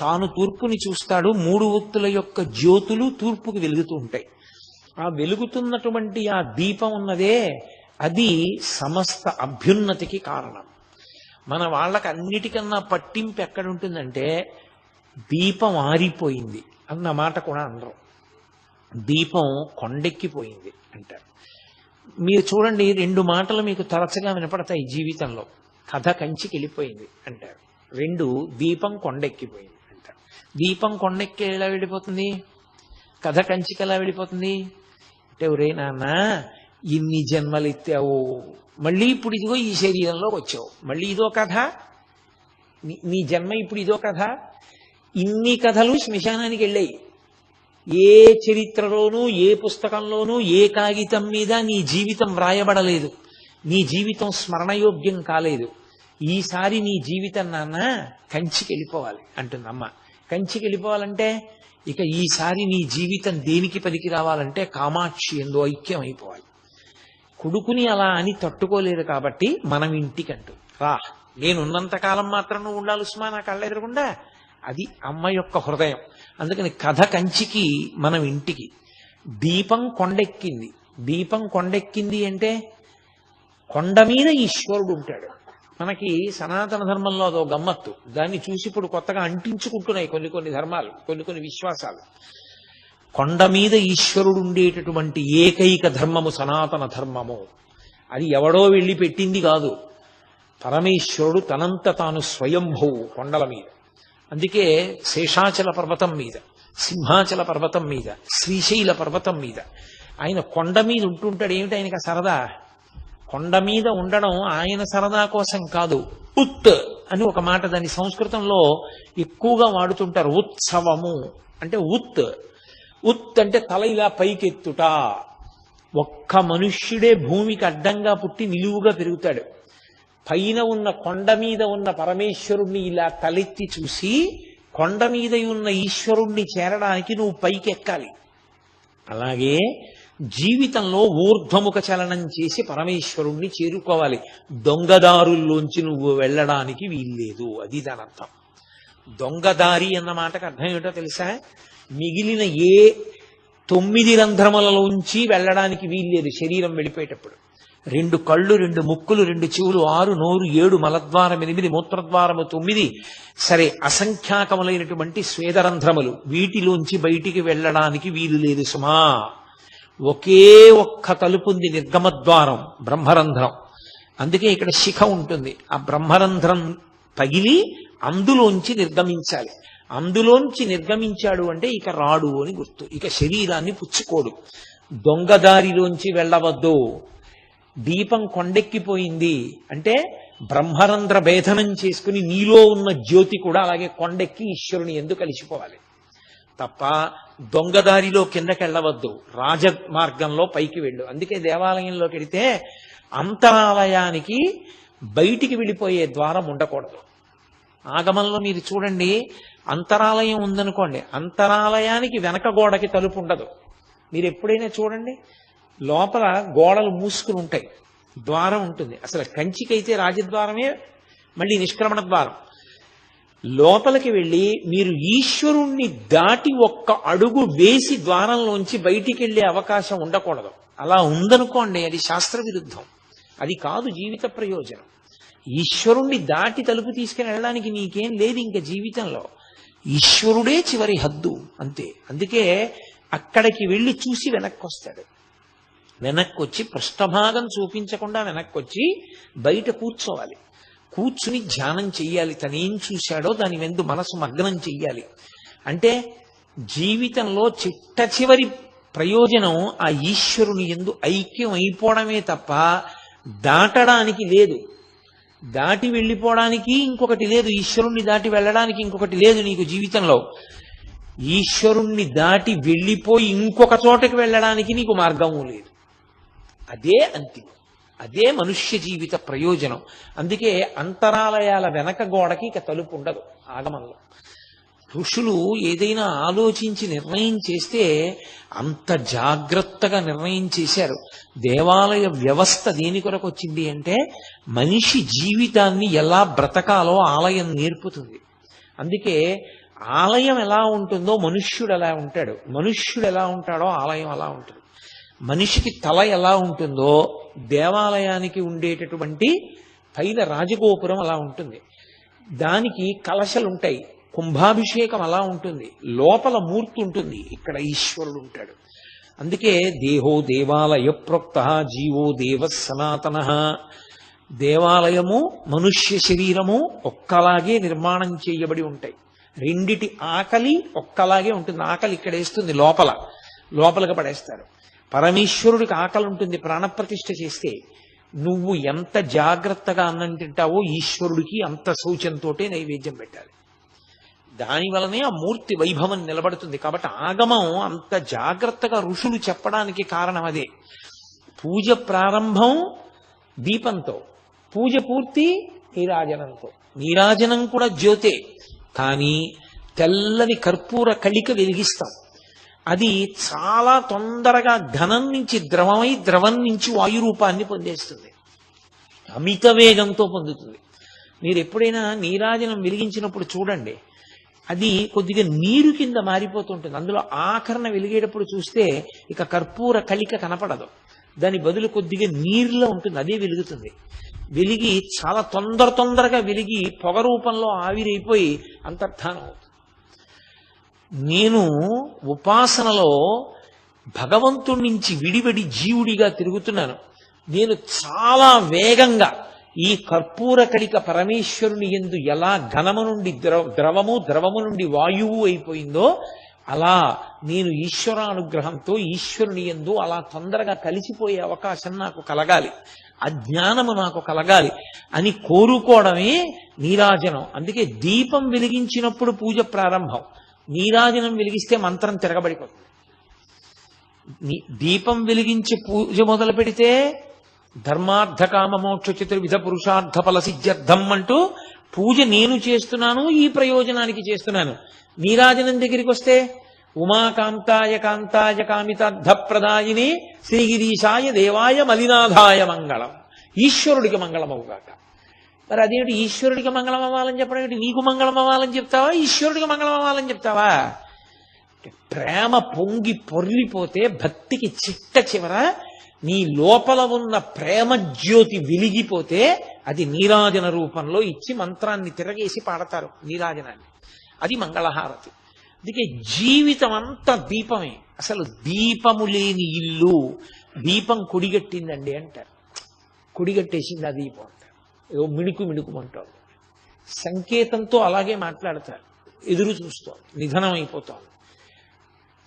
తాను తూర్పుని చూస్తాడు, 3 ఒత్తుల యొక్క జ్యోతులు తూర్పుకి వెలుగుతూ ఉంటాయి. ఆ వెలుగుతున్నటువంటి ఆ దీపం ఉన్నదే, అది సమస్త అభ్యున్నతికి కారణం. మన వాళ్ళకి అన్నిటికన్నా పట్టింపు ఎక్కడుంటుందంటే, దీపం ఆరిపోయింది అన్న మాట కూడా అనరు. దీపం కొండెక్కిపోయింది అంటారు. మీరు చూడండి, 2 మాటలు మీకు తరచుగా వినపడతాయి జీవితంలో. కథ కంచికి వెళ్ళిపోయింది అంటారు. 2 దీపం కొండెక్కిపోయింది అంటారు. దీపం కొండెక్కి ఎలా వెళ్ళిపోతుంది? కథ కంచికి ఎలా వెళ్ళిపోతుంది అంటే, ఒరే నాన్న ఇన్ని జన్మలు ఎత్తావు, మళ్ళీ ఇప్పుడు ఇదిగో ఈ శరీరంలోకి వచ్చావు, మళ్ళీ ఇదో కథ, నీ జన్మ ఇప్పుడు ఇదో కథ. ఇన్ని కథలు శ్మశానానికి వెళ్ళాయి. ఏ చరిత్రలోనూ, ఏ పుస్తకంలోనూ, ఏ కాగితం మీద నీ జీవితం వ్రాయబడలేదు. నీ జీవితం స్మరణయోగ్యం కాలేదు. ఈసారి నీ జీవితం నాన్న కంచికి వెళ్ళిపోవాలి అంటుంది అమ్మ. కంచికి వెళ్ళిపోవాలంటే ఇక ఈసారి నీ జీవితం దేనికి పనికి రావాలంటే కామాక్షి ఎందు ఐక్యం అయిపోవాలి. కొడుకుని అలా అని తట్టుకోలేదు కాబట్టి మనం ఇంటికంటూ రా, నేనున్నంతకాలం మాత్రం నువ్వు ఉండాలి ఉస్మా నా కళ్ళ ఎదురకుండా. అది అమ్మ యొక్క హృదయం. అందుకని కథ కంచికి, మనం ఇంటికి. దీపం కొండెక్కింది. దీపం కొండెక్కింది అంటే కొండ మీద ఈశ్వరుడు ఉంటాడు. మనకి సనాతన ధర్మంలో అదో గమ్మత్తు. దాన్ని చూసి ఇప్పుడు కొత్తగా అంటించుకుంటున్నాయి కొన్ని ధర్మాలు, కొన్ని విశ్వాసాలు. కొండ మీద ఈశ్వరుడు ఉండేటటువంటి ఏకైక ధర్మము సనాతన ధర్మము. అది ఎవడో వెళ్ళి పెట్టింది కాదు. పరమేశ్వరుడు తనంత తాను స్వయంభువు కొండల మీద. అందుకే శేషాచల పర్వతం మీద, సింహాచల పర్వతం మీద, శ్రీశైల పర్వతం మీద ఆయన కొండ మీద ఉంటుంటాడు. ఏమిటి ఆయనకి సరదా? కొండ మీద ఉండడం ఆయన సరదా కోసం కాదు. ఉత్ అని ఒక మాట, దాన్ని సంస్కృతంలో ఎక్కువగా వాడుతుంటారు. ఉత్సవము అంటే ఉత్ అంటే తల ఇలా పైకెత్తుట. ఒక్క మనుష్యుడే భూమికి అడ్డంగా పుట్టి నిలువుగా పెరుగుతాడు. పైన ఉన్న కొండ మీద ఉన్న పరమేశ్వరుణ్ణి ఇలా తలెత్తి చూసి, కొండ మీద ఉన్న ఈశ్వరుణ్ణి చేరడానికి నువ్వు పైకి ఎక్కాలి. అలాగే జీవితంలో ఊర్ధ్వముఖ చలనం చేసి పరమేశ్వరుణ్ణి చేరుకోవాలి. దొంగదారుల్లోంచి నువ్వు వెళ్ళడానికి వీల్లేదు. అది దాని అర్థం. దొంగదారి అన్న మాటకు అర్థం ఏమిటో తెలుసా? మిగిలిన ఏ 9 రంధ్రములలోంచి వెళ్ళడానికి వీల్లేదు శరీరం వెళ్ళిపోయేటప్పుడు. 2 కళ్ళు, 2 ముక్కులు, 2 చెవులు, 6 నోరు, 7 మలద్వారం, 8 మూత్రద్వారము, 9 సరే అసంఖ్యాకములైనటువంటి స్వేదరంధ్రములు. వీటిలోంచి బయటికి వెళ్ళడానికి వీలు లేదు సుమా. ఒకే ఒక్క తలుపు ఉంది, నిర్గమద్వారం, బ్రహ్మరంధ్రం. అందుకే ఇక్కడ శిఖ ఉంటుంది. ఆ బ్రహ్మరంధ్రం పగిలి అందులోంచి నిర్గమించాలి. అందులోంచి నిర్గమించాడు అంటే ఇక రాడు అని గుర్తు. ఇక శరీరాన్ని పుచ్చుకోడు. దొంగదారిలోంచి వెళ్ళవద్దు. దీపం కొండెక్కిపోయింది అంటే బ్రహ్మరంధ్ర భేదనం చేసుకుని నీలో ఉన్న జ్యోతి కూడా అలాగే కొండెక్కి ఈశ్వరుని ఎందుకు కలిసిపోవాలి తప్ప దొంగదారిలో కిందకెళ్ళవద్దు. రాజమార్గంలో పైకి వెళ్ళు. అందుకే దేవాలయంలోకి వెళితే అంతరాలయానికి బయటికి వెళ్ళిపోయే ద్వారం ఉండకూడదు. ఆగమంలో మీరు చూడండి, అంతరాలయం ఉందనుకోండి, అంతరాలయానికి వెనక గోడకి తలుపు ఉండదు. మీరు ఎప్పుడైనా చూడండి, లోపల గోడలు మూసుకుని ఉంటాయి, ద్వారం ఉంటుంది. అసలు కంచికైతే రాజద్వారమే మళ్ళీ నిష్క్రమణ ద్వారం. లోపలికి వెళ్ళి మీరు ఈశ్వరుణ్ణి దాటి ఒక్క అడుగు వేసి ద్వారంలోంచి బయటికి వెళ్ళే అవకాశం ఉండకూడదు. అలా ఉందనుకోండి, అది శాస్త్ర విరుద్ధం, అది కాదు జీవిత ప్రయోజనం. ఈశ్వరుణ్ణి దాటి తలుపు తీసుకుని వెళ్ళడానికి నీకేం లేదు ఇంకా జీవితంలో. ఈశ్వరుడే చివరి హద్దు, అంతే. అందుకే అక్కడికి వెళ్ళి చూసి వెనక్కి వస్తాడు. వెనక్కి వచ్చి పృష్ఠభాగం చూపించకుండా వెనక్కి వచ్చి బయట కూర్చోవాలి. కూర్చుని ధ్యానం చెయ్యాలి. తనేం చూశాడో దాని వెందు మనసు మగ్నం చెయ్యాలి. అంటే జీవితంలో చిట్ట చివరి ప్రయోజనం ఆ ఈశ్వరుని యందు ఐక్యం అయిపోవడమే తప్ప దాటడానికి లేదు. దాటి వెళ్ళిపోవడానికి ఇంకొకటి లేదు, ఈశ్వరుణ్ణి దాటి వెళ్ళడానికి ఇంకొకటి లేదు నీకు జీవితంలో. ఈశ్వరుణ్ణి దాటి వెళ్ళిపోయి ఇంకొక చోటకి వెళ్ళడానికి నీకు మార్గము లేదు. అదే అంతిమం, అదే మనుష్య జీవిత ప్రయోజనం. అందుకే అంతరాలయాల వెనక గోడకి ఇక తలుపు ఉండదు ఆగమంలో. ఋషులు ఏదైనా ఆలోచించి నిర్ణయం చేస్తే అంత జాగ్రత్తగా నిర్ణయం చేశారు. దేవాలయ వ్యవస్థ దేని కొరకు వచ్చింది అంటే మనిషి జీవితాన్ని ఎలా బ్రతకాలో ఆలయం నేర్పుతుంది. అందుకే ఆలయం ఎలా ఉంటుందో మనుష్యుడు ఎలా ఉంటాడు, మనుష్యుడు ఎలా ఉంటాడో ఆలయం అలా ఉంటుంది. మనిషికి తల ఎలా ఉంటుందో దేవాలయానికి ఉండేటటువంటి పైన రాజగోపురం అలా ఉంటుంది. దానికి కలశలుంటాయి, కుంభాభిషేకం అలా ఉంటుంది, లోపల మూర్తి ఉంటుంది, ఇక్కడ ఈశ్వరుడు ఉంటాడు. అందుకే దేహో దేవాలయ ప్రోక్త జీవో దేవ సనాతన. దేవాలయము మనుష్య శరీరము ఒక్కలాగే నిర్మాణం చేయబడి ఉంటాయి. రెండిటి ఆకలి ఒక్కలాగే ఉంటుంది. ఆకలి ఇక్కడ వేస్తుంది, లోపలికి పడేస్తారు. పరమేశ్వరుడికి ఆకలి ఉంటుంది ప్రాణప్రతిష్ఠ చేస్తే. నువ్వు ఎంత జాగ్రత్తగా అన్నం తింటావో ఈశ్వరుడికి అంత శౌచంతోటే నైవేద్యం పెట్టాలి. దాని వలనే ఆ మూర్తి వైభవం నిలబడుతుంది. కాబట్టి ఆగమం అంత జాగ్రత్తగా ఋషులు చెప్పడానికి కారణం అదే. పూజ ప్రారంభం దీపంతో, పూజ పూర్తి నీరాజనంతో. నీరాజనం కూడా జ్యోతే, కానీ తెల్లని కర్పూర కళిక వెలిగిస్తాం. అది చాలా తొందరగా ఘనం నుంచి ద్రవమై, ద్రవం నుంచి వాయు రూపాన్ని పొందేస్తుంది, అమిత వేగంతో పొందుతుంది. మీరు ఎప్పుడైనా నీరాజనం వెలిగించినప్పుడు చూడండి, అది కొద్దిగా నీరు కింద మారిపోతుంటుంది. అందులో ఆఖరణ వెలిగేటప్పుడు చూస్తే ఇక కర్పూర కళిక కనపడదు, దాని బదులు కొద్దిగా నీరులో ఉంటుంది, అదే వెలుగుతుంది. వెలిగి చాలా తొందరగా వెలిగి పొగ రూపంలో ఆవిరైపోయి అంతర్ధానం అవుతుంది. నేను ఉపాసనలో భగవంతుడి నుంచి విడివడి జీవుడిగా తిరుగుతున్నాను. నేను చాలా వేగంగా ఈ కర్పూర కళిక పరమేశ్వరుని యందు ఎలా ఘనము నుండి ద్రవము, ద్రవము నుండి వాయువు అయిపోయిందో అలా నేను ఈశ్వరానుగ్రహంతో ఈశ్వరుని యందు అలా తొందరగా కలిసిపోయే అవకాశం నాకు కలగాలి, అజ్ఞానము నాకు కలగాలి అని కోరుకోవడమే నీరాజనం. అందుకే దీపం వెలిగించినప్పుడు పూజ ప్రారంభం, నీరాజనం వెలిగిస్తే మంత్రం తిరగబడిపోతుంది. దీపం వెలిగించి పూజ మొదలు పెడితే ధర్మార్థ కామ మోక్ష చతుర్విధ పురుషార్థ ఫల సిద్ధ్యర్థం అంటూ పూజ నేను చేస్తున్నాను, ఈ ప్రయోజనానికి చేస్తున్నాను. నీరాజనం దగ్గరికి వస్తే ఉమాకాంతాయ కాంతాయ కామితార్థ ప్రదాయిని శ్రీగిరీశాయ దేవాయ మలినాథాయ మంగళం. ఈశ్వరుడికి మంగళం అవుగాక. మరి అదేమిటి ఈశ్వరుడికి మంగళం అవ్వాలని చెప్పడం ఏంటి? నీకు మంగళం అవ్వాలని చెప్తావా, ఈశ్వరుడికి మంగళం అవ్వాలని చెప్తావా? ప్రేమ పొంగి పొర్లిపోతే భక్తికి చిట్ట చివర నీ లోపల ఉన్న ప్రేమ జ్యోతి వెలిగిపోతే అది నీరాజన రూపంలో ఇచ్చి మంత్రాన్ని తిరగేసి పాడతారు నీరాజనాన్ని. అది మంగళహారతి. అందుకే జీవితం అంతా దీపమే. అసలు దీపము లేని ఇల్లు, దీపం కుడిగట్టిందండి అంటారు, కుడిగట్టేసింది ఆ దీపం అంటారు, ఏదో మిణుకుమంటారు. సంకేతంతో అలాగే మాట్లాడతారు. ఎదురు చూస్తాం, నిధనం అయిపోతాం.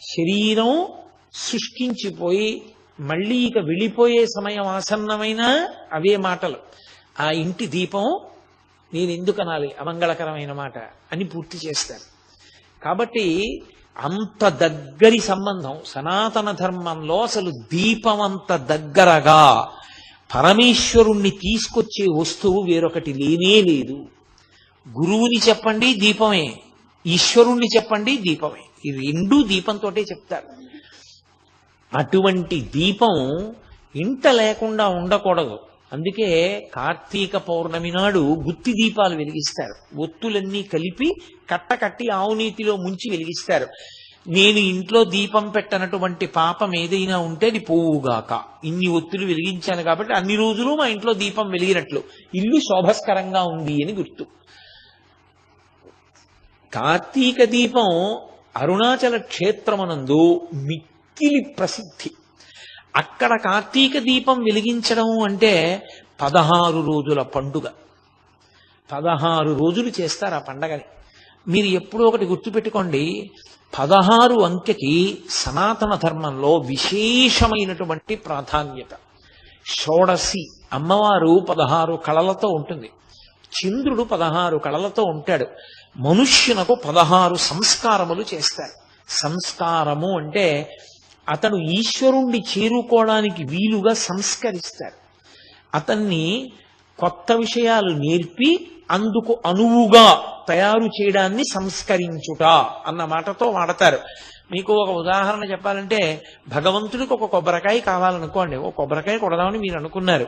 శరీరం శుష్కించిపోయి మళ్ళీ ఇక వెళ్ళిపోయే సమయం ఆసన్నమైన అవే మాటలు. ఆ ఇంటి దీపం నేను ఎందుకు అనాలి అమంగళకరమైన మాట అని పూర్తి చేస్తారు. కాబట్టి అంత దగ్గరి సంబంధం సనాతన ధర్మంలో. అసలు దీపం అంత దగ్గరగా పరమేశ్వరుణ్ణి తీసుకొచ్చే వస్తువు వేరొకటి లేనే లేదు. గురువుని చెప్పండి దీపమే, ఈశ్వరుణ్ణి చెప్పండి దీపమే. ఈ రెండూ దీపంతోటే చెప్తారు. అటువంటి దీపం ఇంట లేకుండా ఉండకూడదు. అందుకే కార్తీక పౌర్ణమి నాడు గుత్తి దీపాలు వెలిగిస్తారు. ఒత్తులన్నీ కలిపి కట్టకట్టి ఆవునీతిలో ముంచి వెలిగిస్తారు. నేను ఇంట్లో దీపం పెట్టనటువంటి పాపం ఏదైనా ఉంటే అది పోవుగాక. ఇన్ని ఒత్తులు వెలిగించాను కాబట్టి అన్ని రోజులు మా ఇంట్లో దీపం వెలిగినట్లు, ఇల్లు శోభస్కరంగా ఉంది అని గుర్తు. కార్తీక దీపం అరుణాచల క్షేత్రమునందు మిక్కిలి ప్రసిద్ధి. అక్కడ కార్తీక దీపం వెలిగించడం అంటే 16 రోజుల పండుగ. 16 రోజులు చేస్తారు ఆ పండగని. మీరు ఎప్పుడూ ఒకటి గుర్తుపెట్టుకోండి, 16 అంకెకి సనాతన ధర్మంలో విశేషమైనటువంటి ప్రాధాన్యత. షోడశి అమ్మవారు 16 కళలతో ఉంటుంది, చంద్రుడు 16 కళలతో ఉంటాడు. మనుష్యునకు 16 సంస్కారములు చేస్తారు. సంస్కారము అంటే అతను ఈశ్వరుణ్ణి చేరుకోవడానికి వీలుగా సంస్కరిస్తారు. అతన్ని కొత్త విషయాలు నేర్పి అందుకు అనువుగా తయారు చేయడాన్ని సంస్కరించుట అన్న మాటతో వాడతారు. మీకు ఒక ఉదాహరణ చెప్పాలంటే, భగవంతుడికి ఒక కొబ్బరికాయ కావాలనుకోండి, ఒక కొబ్బరికాయ కొడదామని మీరు అనుకున్నారు.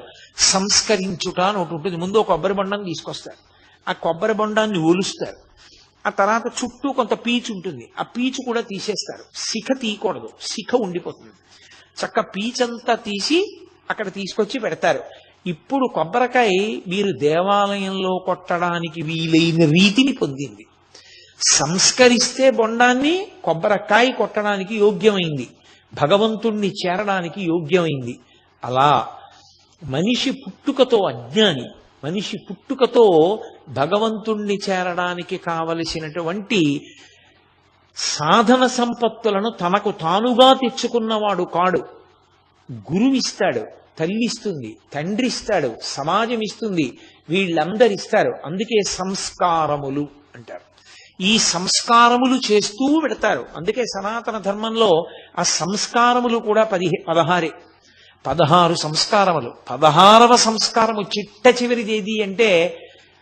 సంస్కరించుట అని ఒకటి ఉంటుంది. ముందు ఒక కొబ్బరి బొండాన్ని తీసుకొస్తారు, ఆ కొబ్బరి బొండాన్ని ఒలుస్తారు, ఆ తర్వాత చుట్టూ కొంత పీచు ఉంటుంది, ఆ పీచు కూడా తీసేస్తారు. శిఖ తీయకూడదు, శిఖ ఉండిపోతుంది. చక్క పీచంతా తీసి అక్కడ తీసుకొచ్చి పెడతారు. ఇప్పుడు కొబ్బరికాయ మీరు దేవాలయంలో కొట్టడానికి వీలైన రీతిని పొందింది. సంస్కరిస్తే బొండాన్ని కొబ్బరికాయ కొట్టడానికి యోగ్యమైంది, భగవంతుణ్ణి చేరడానికి యోగ్యమైంది. అలా మనిషి పుట్టుకతో అజ్ఞాని, మనిషి పుట్టుకతో భగవంతుణ్ణి చేరడానికి కావలసినటువంటి సాధన సంపత్తులను తనకు తానుగా తెచ్చుకున్నవాడు కాడు. గురువిస్తాడు, తల్లిస్తుంది, తండ్రిస్తాడు, సమాజం ఇస్తుంది, వీళ్ళందరిస్తారు. అందుకే సంస్కారములు అంటారు. ఈ సంస్కారములు చేస్తూ పెడతారు. అందుకే సనాతన ధర్మంలో ఆ సంస్కారములు కూడా 16. 16 సంస్కారములు. 16వ సంస్కారము చిట్ట చివరిది ఏది అంటే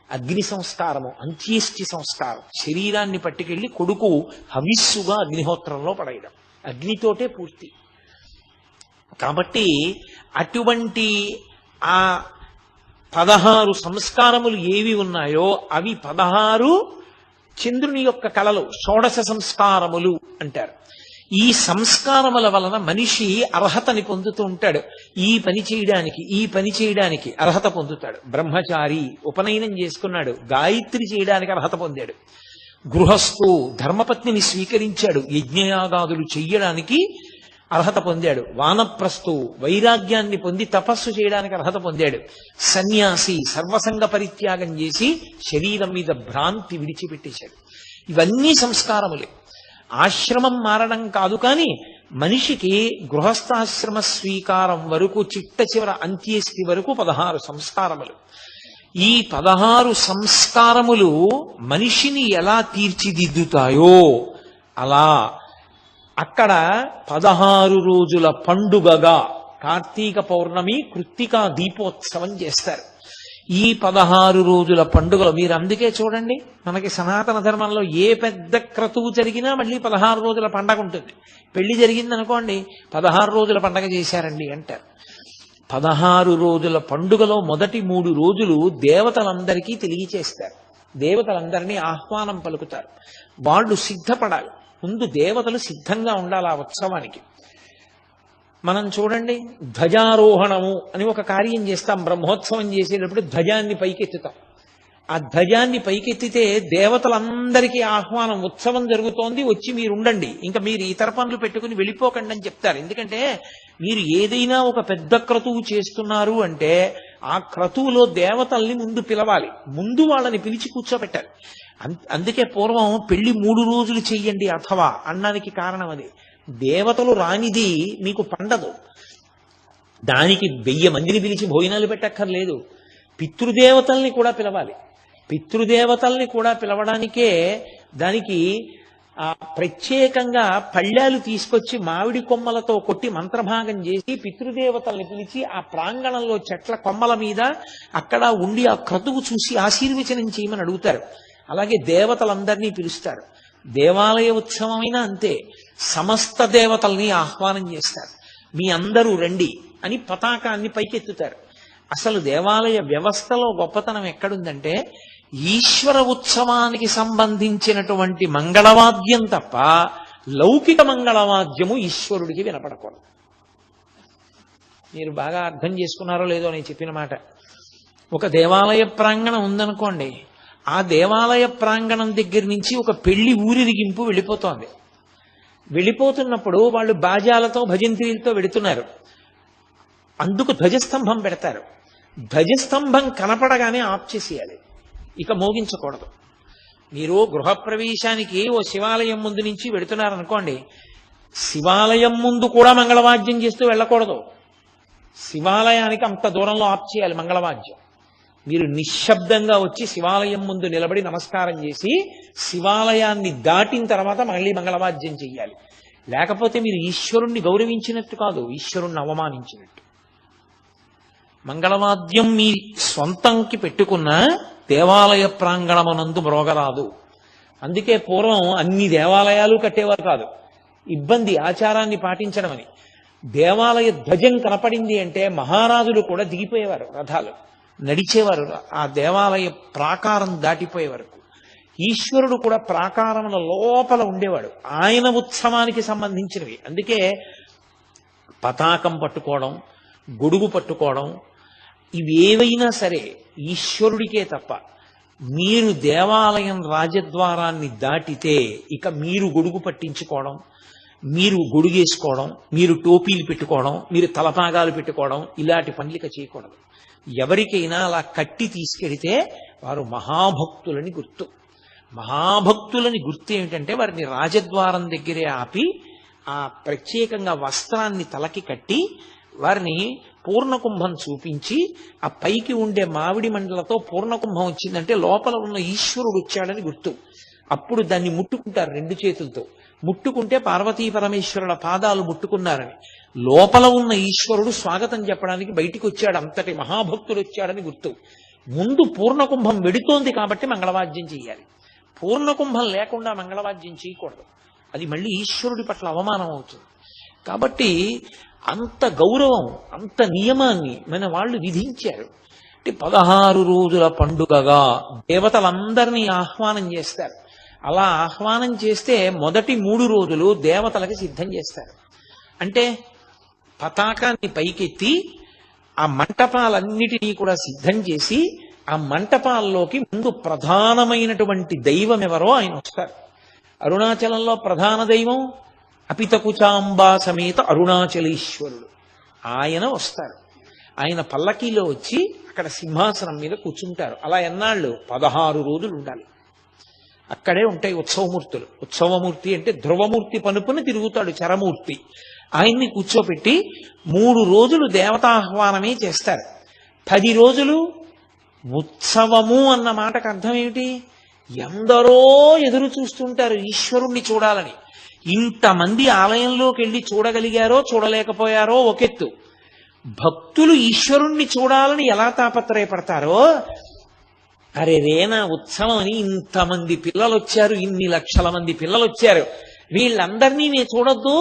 అగ్ని సంస్కారము, అంత్యేష్టి సంస్కారం. శరీరాన్ని పట్టుకెళ్లి కొడుకు హవిస్సుగా అగ్నిహోత్రంలో పడేయడం, అగ్నితోటే పూర్తి. కాబట్టి అటువంటి ఆ 16 సంస్కారములు ఏవి ఉన్నాయో అవి 16 చంద్రుని యొక్క కళలు, షోడశ సంస్కారములు అంటారు. ఈ సంస్కారముల వలన మనిషి అర్హతని పొందుతూ ఉంటాడు. ఈ పని చేయడానికి అర్హత పొందుతాడు. బ్రహ్మచారి ఉపనయనం చేసుకున్నాడు, గాయత్రి చేయడానికి అర్హత పొందాడు. గృహస్థు ధర్మపత్నిని స్వీకరించాడు, యజ్ఞయాగాదులు చెయ్యడానికి అర్హత పొందాడు. వానప్రస్థు వైరాగ్యాన్ని పొంది తపస్సు చేయడానికి అర్హత పొందాడు. సన్యాసి సర్వసంగ పరిత్యాగం చేసి శరీరం మీద భ్రాంతి విడిచిపెట్టేశాడు. ఇవన్నీ సంస్కారములే. ఆశ్రమం మారడం కాదు, కానీ మనిషికి గృహస్థాశ్రమ స్వీకారం వరకు, చిట్ట చివర అంత్యేష్టి వరకు 16 సంస్కారములు. ఈ 16 సంస్కారములు మనిషిని ఎలా తీర్చిదిద్దుతాయో అలా అక్కడ 16 రోజుల పండుగగా కార్తీక పౌర్ణమి కృత్తికా దీపోత్సవం చేస్తారు. ఈ 16 రోజుల పండుగలు మీరు అందుకే చూడండి, మనకి సనాతన ధర్మంలో ఏ పెద్ద క్రతువు జరిగినా మళ్ళీ 16 రోజుల పండగ ఉంటుంది. పెళ్లి జరిగిందనుకోండి, 16 రోజుల పండగ చేశారండి అంటారు. 16 రోజుల పండుగలో మొదటి 3 రోజులు దేవతలందరికీ తెలియచేస్తారు. దేవతలందరినీ ఆహ్వానం పలుకుతారు. వాళ్ళు సిద్ధపడాలి. ముందు దేవతలు సిద్ధంగా ఉండాలి ఆ ఉత్సవానికి. మనం చూడండి, ధ్వజారోహణము అని ఒక కార్యం చేస్తాం. బ్రహ్మోత్సవం చేసేటప్పుడు ధ్వజాన్ని పైకెత్తుతాం. ఆ ధ్వజాన్ని పైకెత్తితే దేవతలందరికీ ఆహ్వానం, ఉత్సవం జరుగుతోంది, వచ్చి మీరు ఉండండి, ఇంకా మీరు ఇతర పనులు పెట్టుకుని వెళ్ళిపోకండి అని చెప్తారు. ఎందుకంటే మీరు ఏదైనా ఒక పెద్ద క్రతువు చేస్తున్నారు అంటే ఆ క్రతువులో దేవతల్ని ముందు పిలవాలి, ముందు వాళ్ళని పిలిచి కూర్చోబెట్టాలి. అందుకే పూర్వం పెళ్లి 3 రోజులు చెయ్యండి అథవా అన్నానికి కారణం అది. దేవతలు రానిది మీకు పండదు. దానికి 1000 మందిని పిలిచి భోజనాలు పెట్టక్కర్లేదు. పితృదేవతల్ని కూడా పిలవాలి. పితృదేవతల్ని కూడా పిలవడానికే దానికి ప్రత్యేకంగా పళ్ళాలు తీసుకొచ్చి మామిడి కొమ్మలతో కొట్టి మంత్రభాగం చేసి పితృదేవతల్ని పిలిచి ఆ ప్రాంగణంలో చెట్ల కొమ్మల మీద అక్కడ ఉండి ఆ క్రతువు చూసి ఆశీర్వచనం చేయమని అడుగుతారు. అలాగే దేవతలందరినీ పిలుస్తారు. దేవాలయ ఉత్సవమైనా అంతే, సమస్త దేవతల్ని ఆహ్వానం చేస్తారు. మీ అందరూ రండి అని పతాకాన్ని పైకెత్తుతారు. అసలు దేవాలయ వ్యవస్థలో గొప్పతనం ఎక్కడుందంటే ఈశ్వర ఉత్సవానికి సంబంధించినటువంటి మంగళవాద్యం తప్ప లౌకిక మంగళవాద్యము ఈశ్వరుడికి వినపడకూడదు. మీరు బాగా అర్థం చేసుకున్నారో లేదో నేను చెప్పిన మాట. ఒక దేవాలయ ప్రాంగణం ఉందనుకోండి, ఆ దేవాలయ ప్రాంగణం దగ్గర నుంచి ఒక పెళ్లి ఊరిరిగింపు వెళ్ళిపోతోంది. వెళ్ళిపోతున్నప్పుడు వాళ్ళు బాజాలతో భజంత్రీలతో వెడుతున్నారు. అందుకు ధ్వజస్తంభం పెడతారు. ధ్వజస్తంభం కనపడగానే ఆఫ్ చేసేయాలి, ఇక మోగించకూడదు. మీరు గృహప్రవేశానికి ఓ శివాలయం ముందు నుంచి వెడుతున్నారనుకోండి, శివాలయం ముందు కూడా మంగళవాద్యం చేస్తూ వెళ్ళకూడదు. శివాలయానికి అంత దూరంలో ఆఫ్ చేయాలి మంగళవాద్యం. మీరు నిశ్శబ్దంగా వచ్చి శివాలయం ముందు నిలబడి నమస్కారం చేసి శివాలయాన్ని దాటిన తర్వాత మళ్ళీ మంగళవాద్యం చెయ్యాలి. లేకపోతే మీరు ఈశ్వరుణ్ణి గౌరవించినట్టు కాదు, ఈశ్వరుణ్ణి అవమానించినట్టు. మంగళవాద్యం మీ స్వంతంకి పెట్టుకున్న దేవాలయ ప్రాంగణమునందు మ్రోగరాదు. అందుకే పూర్వం అన్ని దేవాలయాలు కట్టేవారు కాదు, ఇబ్బంది ఆచారాన్ని పాటించడం అని. దేవాలయ ధ్వజం కనపడింది అంటే మహారాజులు కూడా దిగిపోయేవారు, రథాలు నడిచేవారు ఆ దేవాలయ ప్రాకారం దాటిపోయే వరకు. ఈశ్వరుడు కూడా ప్రాకారముల లోపల ఉండేవాడు, ఆయన ఉత్సవానికి సంబంధించినవి. అందుకే పతాకం పట్టుకోవడం, గొడుగు పట్టుకోవడం, ఇవేవైనా సరే ఈశ్వరుడికే తప్ప. మీరు దేవాలయం రాజద్వారాన్ని దాటితే ఇక మీరు గొడుగు పట్టించుకోవడం, మీరు గొడుగేసుకోవడం, మీరు టోపీలు పెట్టుకోవడం, మీరు తలపాగాలు పెట్టుకోవడం, ఇలాంటి పనులిక చేయకూడదు. ఎవరికైనా అలా కట్టి తీసుకెడితే వారు మహాభక్తులని గుర్తు. మహాభక్తులని గుర్తు ఏమిటంటే వారిని రాజద్వారం దగ్గరే ఆపి ఆ ప్రత్యేకంగా వస్త్రాన్ని తలకి కట్టి వారిని పూర్ణకుంభం చూపించి ఆ పైకి ఉండే మామిడి మండలతో పూర్ణకుంభం వచ్చిందంటే లోపల ఉన్న ఈశ్వరుడు వచ్చాడని గుర్తు. అప్పుడు దాన్ని ముట్టుకుంటారు రెండు చేతులతో. ముట్టుకుంటే పార్వతీ పరమేశ్వరుల పాదాలు ముట్టుకున్నారని, లోపల ఉన్న ఈశ్వరుడు స్వాగతం చెప్పడానికి బయటికి వచ్చాడు, అంతటి మహాభక్తుడు వచ్చాడని గుర్తు. ముందు పూర్ణకుంభం వెడుతోంది కాబట్టి మంగళవాద్యం చేయాలి. పూర్ణకుంభం లేకుండా మంగళవాద్యం చేయకూడదు, అది మళ్ళీ ఈశ్వరుడి పట్ల అవమానం అవుతుంది. కాబట్టి అంత గౌరవం, అంత నియమాన్ని మన వాళ్ళు విధించారు. అంటే 16 రోజుల పండుగగా దేవతలందరినీ ఆహ్వానం చేస్తారు. అలా ఆహ్వానం చేస్తే మొదటి 3 రోజులు దేవతలకి సిద్ధం చేస్తారు. అంటే పతాకాన్ని పైకెత్తి ఆ మంటపాలన్నిటినీ కూడా సిద్ధం చేసి ఆ మంటపాల్లోకి ముందు ప్రధానమైనటువంటి దైవం ఎవరో ఆయన వస్తారు. అరుణాచలంలో ప్రధాన దైవం అపితకుచాంబా సమేత అరుణాచలేశ్వరుడు, ఆయన వస్తారు. ఆయన పల్లకీలో వచ్చి అక్కడ సింహాసనం మీద కూర్చుంటారు. అలా ఎన్నాళ్ళు? 16 రోజులు ఉండాలి. అక్కడే ఉంటాయి ఉత్సవమూర్తులు. ఉత్సవమూర్తి అంటే ధ్రువమూర్తి పనుపుని తిరుగుతాడు చరమూర్తి. ఆయన్ని కూర్చోపెట్టి 3 రోజులు దేవతాహ్వానమే చేస్తారు. 10 రోజులు ఉత్సవము అన్న మాటకు అర్థం ఏమిటి? ఎందరో ఎదురు చూస్తుంటారు ఈశ్వరుణ్ణి చూడాలని. ఇంతమంది ఆలయంలోకి వెళ్ళి చూడగలిగారో చూడలేకపోయారో ఒకెత్తు, భక్తులు ఈశ్వరుణ్ణి చూడాలని ఎలా తాపత్రయపడతారో, అరే రేనా ఉత్సవం అని ఇంతమంది పిల్లలు వచ్చారు, ఇన్ని లక్షల మంది పిల్లలు వచ్చారు, వీళ్ళందరినీ నేను చూడొద్దు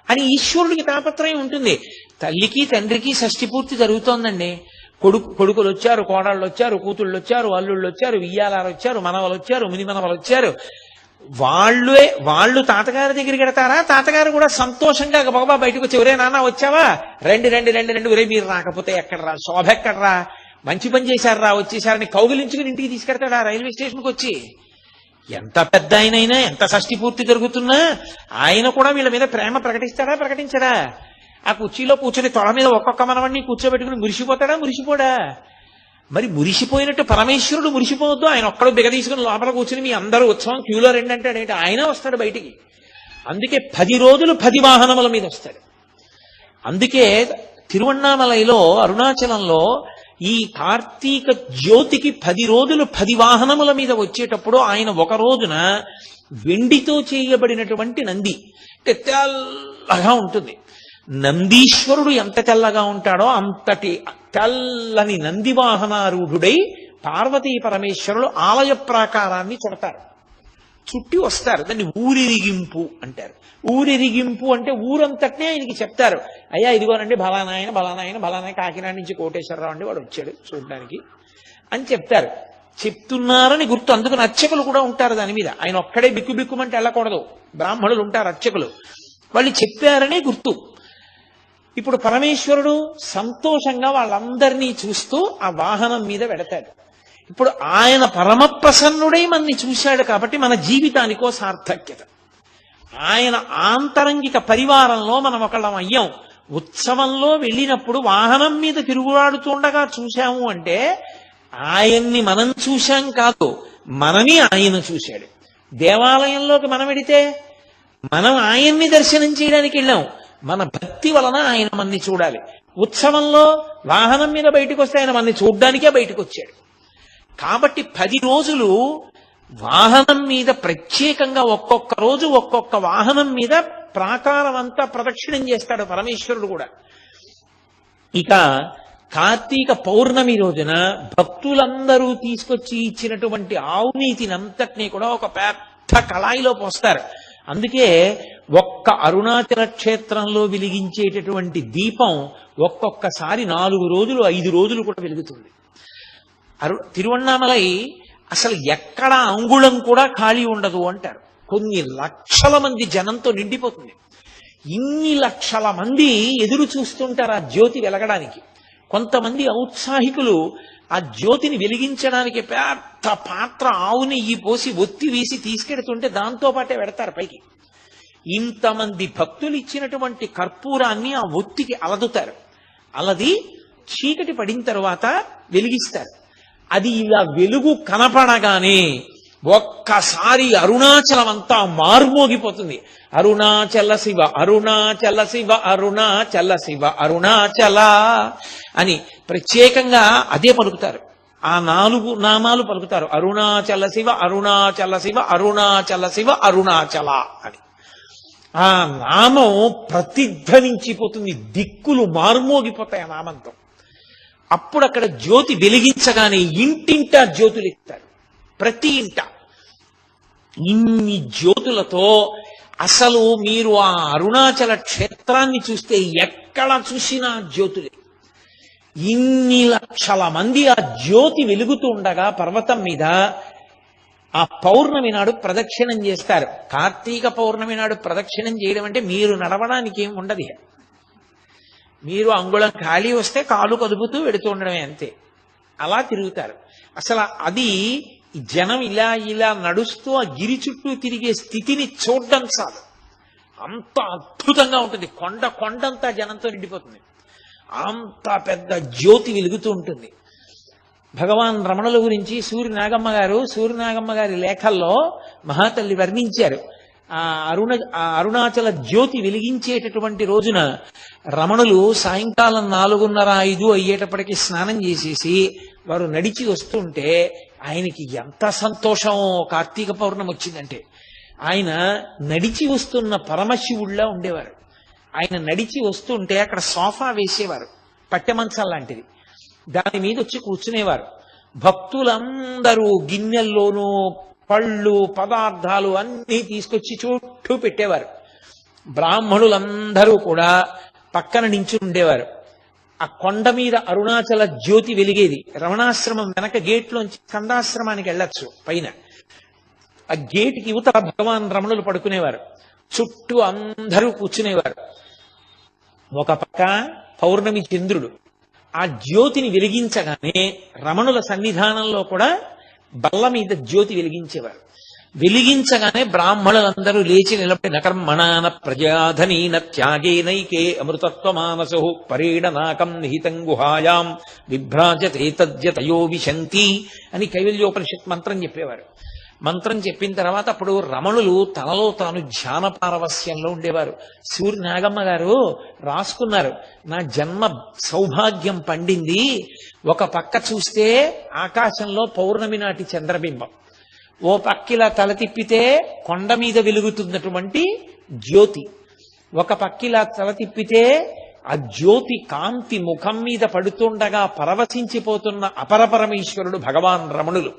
అని ఈశ్వరుడికి తాపత్రయం ఉంటుంది. తల్లికి తండ్రికి షష్ఠి పూర్తి జరుగుతోందండి. కొడుకులు వచ్చారు, కోడళ్ళు వచ్చారు, కూతుళ్ళు వచ్చారు, అల్లుళ్ళు వచ్చారు, వియ్యాలారు వచ్చారు, మనవలు వచ్చారు, ముని మనవలు వచ్చారు. వాళ్ళు తాతగారి దగ్గరికి వెడతారా? తాతగారు కూడా సంతోషంగా గబగబా బయటకు వచ్చి, ఒరే నాన్న వచ్చావా, రండి రండి రండి రండి, ఒరే మీరు రాకపోతే ఎక్కడరా, శోభ ఎక్కడరా, మంచి పని చేశారా, వచ్చేసారని కౌగిలించుకుని ఇంటికి తీసుకెడతాడా రైల్వే స్టేషన్కి వచ్చి? ఎంత పెద్ద ఆయనైనా, ఎంత షష్ఠి పూర్తి జరుగుతున్నా ఆయన కూడా వీళ్ళ మీద ప్రేమ ప్రకటించడా? ఆ కుర్చీలో కూర్చొని తొడ మీద ఒక్కొక్క మనవడిని కూర్చోబెట్టుకుని మురిసిపోడా? మరి మురిసిపోయినట్టు పరమేశ్వరుడు మురిసిపోవద్దు. ఆయన ఒక్కడు బిగదీసుకుని లోపల కూర్చుని మీ అందరూ ఉత్సవం క్యూలో రండి అంటాడేంటి? ఆయన వస్తాడు బయటికి. అందుకే 10 రోజులు 10 వాహనముల మీద వస్తాడు. అందుకే తిరువణ్ణామలైలో అరుణాచలంలో ఈ కార్తీక జ్యోతికి 10 రోజులు 10 వాహనముల మీద వచ్చేటప్పుడు ఆయన ఒక రోజున వెండితో చేయబడినటువంటి నంది, అంటే తెల్లగా ఉంటుంది. నందీశ్వరుడు ఎంత తెల్లగా ఉంటాడో అంతటి తెల్లని నంది వాహనారూఢుడై పార్వతీ పరమేశ్వరుడు ఆలయ ప్రాకారాన్ని చుడతారు, చుట్టి వస్తారు. దాన్ని ఊరిరిగింపు అంటారు. ఊరిరిగింపు అంటే ఊరంతటినే ఆయనకి చెప్తారు, అయ్యా ఇదిగోనండి బలానాయన బలానాయన బలానాయన కాకినాడ నుంచి కోటేశ్వరరావు అండి వాడు వచ్చాడు చూడడానికి అని చెప్తారు. చెప్తున్నారని గుర్తు. అందుకని అర్చకులు కూడా ఉంటారు దాని మీద. ఆయన ఒక్కడే బిక్కు బిక్కుమంటే వెళ్ళకూడదు, బ్రాహ్మణులు ఉంటారు అర్చకులు, వాళ్ళు చెప్పారనే గుర్తు. ఇప్పుడు పరమేశ్వరుడు సంతోషంగా వాళ్ళందరినీ చూస్తూ ఆ వాహనం మీద వెడతాడు. ఇప్పుడు ఆయన పరమ ప్రసన్నుడై మనని చూశాడు కాబట్టి మన జీవితానికో సార్థక్యత. ఆయన ఆంతరంగిక పరివారంలో మనం ఒకళ్ళం అయ్యాం. ఉత్సవంలో వెళ్ళినప్పుడు వాహనం మీద తిరుగులాడుతుండగా చూశాము అంటే ఆయన్ని మనం చూశాం కాదు, మనని ఆయన చూశాడు. దేవాలయంలోకి మనం వెడితే మనం ఆయన్ని దర్శనం చేయడానికి వెళ్ళాం, మన భక్తి వలన ఆయన మనని చూడాలి. ఉత్సవంలో వాహనం మీద బయటకు వస్తే ఆయన మనని చూడ్డానికే బయటకు వచ్చాడు. కాబట్టి 10 రోజులు వాహనం మీద ప్రత్యేకంగా ఒక్కొక్క రోజు ఒక్కొక్క వాహనం మీద ప్రాకారం అంతా ప్రదక్షిణం చేస్తాడు పరమేశ్వరుడు కూడా. ఇక కార్తీక పౌర్ణమి రోజున భక్తులందరూ తీసుకొచ్చి ఇచ్చినటువంటి ఆవునీతినంతటినీ కూడా ఒక పెద్ద కళాయిలో పోస్తారు. అందుకే ఒక్క అరుణాచల క్షేత్రంలో వెలిగించేటటువంటి దీపం ఒక్కొక్కసారి 4 రోజులు 5 రోజులు కూడా వెలుగుతుంది. తిరువణ్ణామలై అసలు ఎక్కడ అంగుళం కూడా ఖాళీ ఉండదు అంటారు. కొన్ని లక్షల మంది జనంతో నిండిపోతుంది. ఇన్ని లక్షల మంది ఎదురు చూస్తుంటారు ఆ జ్యోతి వెలగడానికి. కొంతమంది ఔత్సాహికులు ఆ జ్యోతిని వెలిగించడానికి పెద్ద పాత్ర ఆవు నెయ్యి పోసి ఒత్తి వేసి తీసుకెడుతుంటే దాంతో పాటే పెడతారు పైకి. ఇంతమంది భక్తులు ఇచ్చినటువంటి కర్పూరాన్ని ఆ ఒత్తికి అలదుతారు. అలది చీకటి పడిన తరువాత వెలిగిస్తారు. అది ఇలా వెలుగు కనపడగానే ఒక్కసారి అరుణాచలం అంతా మార్మోగిపోతుంది. అరుణాచల శివ అరుణాచల శివ అరుణాచల శివ అరుణాచల అని ప్రత్యేకంగా అదే పలుకుతారు. ఆ 4 నామాలు పలుకుతారు, అరుణాచల శివ అరుణాచల శివ అరుణాచల శివ అరుణాచల అని. ఆ నామం ప్రతిధ్వనించిపోతుంది, దిక్కులు మార్మోగిపోతాయి ఆ నామంతో. అప్పుడు అక్కడ జ్యోతి వెలిగించగానే ఇంటింటా జ్యోతులు ఎత్తారు, ప్రతి ఇంట. ఇన్ని జ్యోతులతో అసలు మీరు ఆ అరుణాచల క్షేత్రాన్ని చూస్తే ఎక్కడ చూసినా జ్యోతులే. ఇన్ని లక్షల మంది ఆ జ్యోతి వెలుగుతూ ఉండగా పర్వతం మీద ఆ పౌర్ణమి నాడు ప్రదక్షిణం చేస్తారు. కార్తీక పౌర్ణమి నాడు ప్రదక్షిణం చేయడం అంటే మీరు నడవడానికి ఏం ఉండదు. మీరు అంగుళం ఖాళీ వస్తే కాలు కదుపుతూ వెడుతూ ఉండడమే అంతే. అలా తిరుగుతారు. అసలు అది జనం ఇలా ఇలా నడుస్తూ ఆ గిరి చుట్టూ తిరిగే స్థితిని చూడడం చాలు, అంత అద్భుతంగా ఉంటుంది. కొండంతా జనంతో నిండిపోతుంది. అంత పెద్ద జ్యోతి వెలుగుతూ ఉంటుంది. భగవాన్ రమణుల గురించి సూర్యనాగమ్మ గారి లేఖల్లో మహాతల్లి వర్ణించారు. ఆ అరుణాచల జ్యోతి వెలిగించేటటువంటి రోజున రమణులు సాయంకాలం 4:30-5 అయ్యేటప్పటికి స్నానం చేసేసి వారు నడిచి వస్తుంటే ఆయనకి ఎంత సంతోషం. కార్తీక పౌర్ణమి వచ్చిందంటే ఆయన నడిచి వస్తున్న పరమశివుళ్ళ ఉండేవారు. ఆయన నడిచి వస్తుంటే అక్కడ సోఫా వేసేవారు, పట్టెమంచం లాంటిది, దాని మీద వచ్చి కూర్చునేవారు. భక్తులందరూ గిన్నెల్లోనూ పళ్ళు పదార్థాలు అన్నీ తీసుకొచ్చి చుట్టూ పెట్టేవారు. బ్రాహ్మణులందరూ కూడా పక్కన నించుని ఉండేవారు. ఆ కొండ మీద అరుణాచల జ్యోతి వెలిగేది. రమణాశ్రమం వెనక గేట్లోంచి స్కందాశ్రమానికి వెళ్ళొచ్చు పైన. ఆ గేటుకి యువతల భగవాన్ రమణులు పడుకునేవారు, చుట్టూ అందరూ కూర్చునేవారు. ఒక పక్క పౌర్ణమి చంద్రుడు ఆ జ్యోతిని వెలిగించగానే రమణుల సన్నిధానంలో కూడా బల్ల మీద జ్యోతి వెలిగించేవారు. వెలిగించగానే బ్రాహ్మణులందరూ లేచి నిలబడి నకర్మణాన ప్రజాధనీన త్యాగేనైకే అమృతత్వమానసు పరీడనాకం నిహితం గుహాయాం విభ్రాజతే తద్యతయో విశంతి అని కైవల్యోపనిషత్ మంత్రం చెప్పేవారు. మంత్రం చెప్పిన తర్వాత అప్పుడు రమణులు తనలో తాను ధ్యాన పారవస్యంలో ఉండేవారు. సూర్యనాగమ్మ గారు రాసుకున్నారు, నా జన్మ సౌభాగ్యం పండింది. ఒక పక్క చూస్తే ఆకాశంలో పౌర్ణమి నాటి చంద్రబింబం, ఓ పక్కిలా తల తిప్పితే కొండ మీద వెలుగుతున్నటువంటి జ్యోతి, ఒక పక్కిలా తల తిప్పితే ఆ జ్యోతి కాంతి ముఖం మీద పడుతుండగా పరవశించిపోతున్న అపరపరమేశ్వరుడు భగవాన్ రమణులు.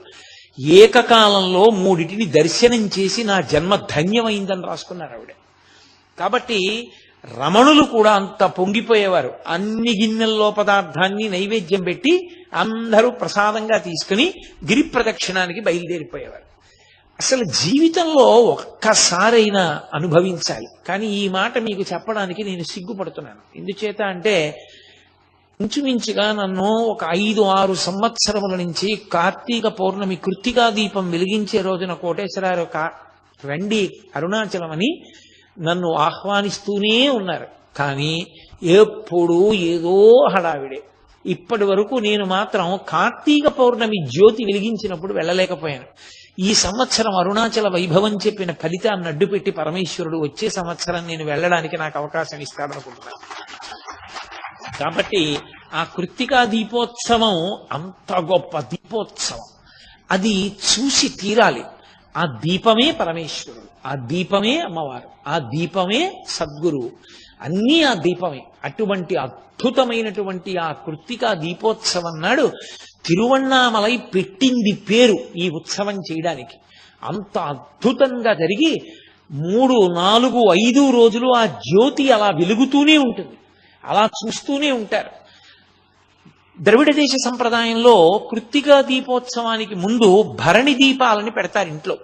ఏకకాలంలో మూడిటిని దర్శనం చేసి నా జన్మ ధన్యమైందని రాసుకున్నారు ఆవిడ. కాబట్టి రమణులు కూడా అంత పొంగిపోయేవారు. అన్ని గిన్నెల్లో పదార్థాన్ని నైవేద్యం పెట్టి అందరూ ప్రసాదంగా తీసుకుని గిరి ప్రదక్షిణానికి బయలుదేరిపోయేవారు. అసలు జీవితంలో ఒక్కసారైనా అనుభవించాలి. కానీ ఈ మాట మీకు చెప్పడానికి నేను సిగ్గుపడుతున్నాను. ఎందుచేత అంటే ఇంచుమించుగా నన్ను ఒక 5-6 సంవత్సరముల నుంచి కార్తీక పౌర్ణమి కృత్తికా దీపం వెలిగించే రోజున కోటేశ్వరారు రండి అరుణాచలం అని నన్ను ఆహ్వానిస్తూనే ఉన్నారు. కానీ ఎప్పుడూ ఏదో హడావిడే. ఇప్పటి వరకు నేను మాత్రం కార్తీక పౌర్ణమి జ్యోతి వెలిగించినప్పుడు వెళ్ళలేకపోయాను. ఈ సంవత్సరం అరుణాచల వైభవం చెప్పిన ఫలితాన్ని అడ్డుపెట్టి పరమేశ్వరుడు వచ్చే సంవత్సరం నేను వెళ్ళడానికి నాకు అవకాశం ఇస్తాడనుకుంటున్నాను. కాబట్టి ఆ కృత్తికా దీపోత్సవం అంత గొప్ప దీపోత్సవం. అది చూసి తీరాలి. ఆ దీపమే పరమేశ్వరుడు, ఆ దీపమే అమ్మవారు, ఆ దీపమే సద్గురువు, అన్నీ ఆ దీపమే. అటువంటి అద్భుతమైనటువంటి ఆ కృత్తికా దీపోత్సవం నాడు తిరువణ్ణామలై పెట్టింది పేరు ఈ ఉత్సవం చేయడానికి. అంత అద్భుతంగా జరిగి 3, 4, 5 రోజులు ఆ జ్యోతి అలా వెలుగుతూనే ఉంటుంది. అలా చూస్తూనే ఉంటారు. ద్రవిడ దేశ సంప్రదాయంలో కృత్తికా దీపోత్సవానికి ముందు భరణి దీపాలని పెడతారు ఇంట్లో.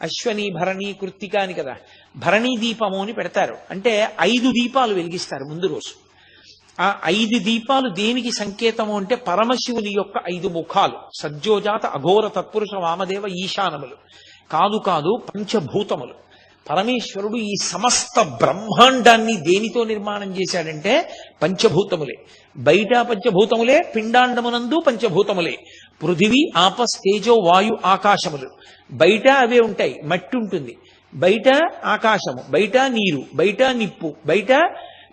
అశ్వని, భరణి, కృత్తిక అని కదా, భరణి దీపము అని పెడతారు. అంటే 5 దీపాలు వెలిగిస్తారు ముందు రోజు. ఆ 5 దీపాలు దేనికి సంకేతము అంటే పరమశివుని యొక్క 5 ముఖాలు. సజ్జోజాత అఘోర తత్పురుష వామదేవ ఈశానములు కాదు పంచభూతములు. పరమేశ్వరుడు ఈ సమస్త బ్రహ్మాండాన్ని దేనితో నిర్మాణం చేశాడంటే పంచభూతములే. బయట పంచభూతములే, పిండాండమునందు పంచభూతములే. పృథివీ ఆపస్ తేజో వాయు ఆకాశములు. బయట అవే ఉంటాయి, మట్టి ఉంటుంది. బయట ఆకాశము, బయట నీరు, బయట నిప్పు, బయట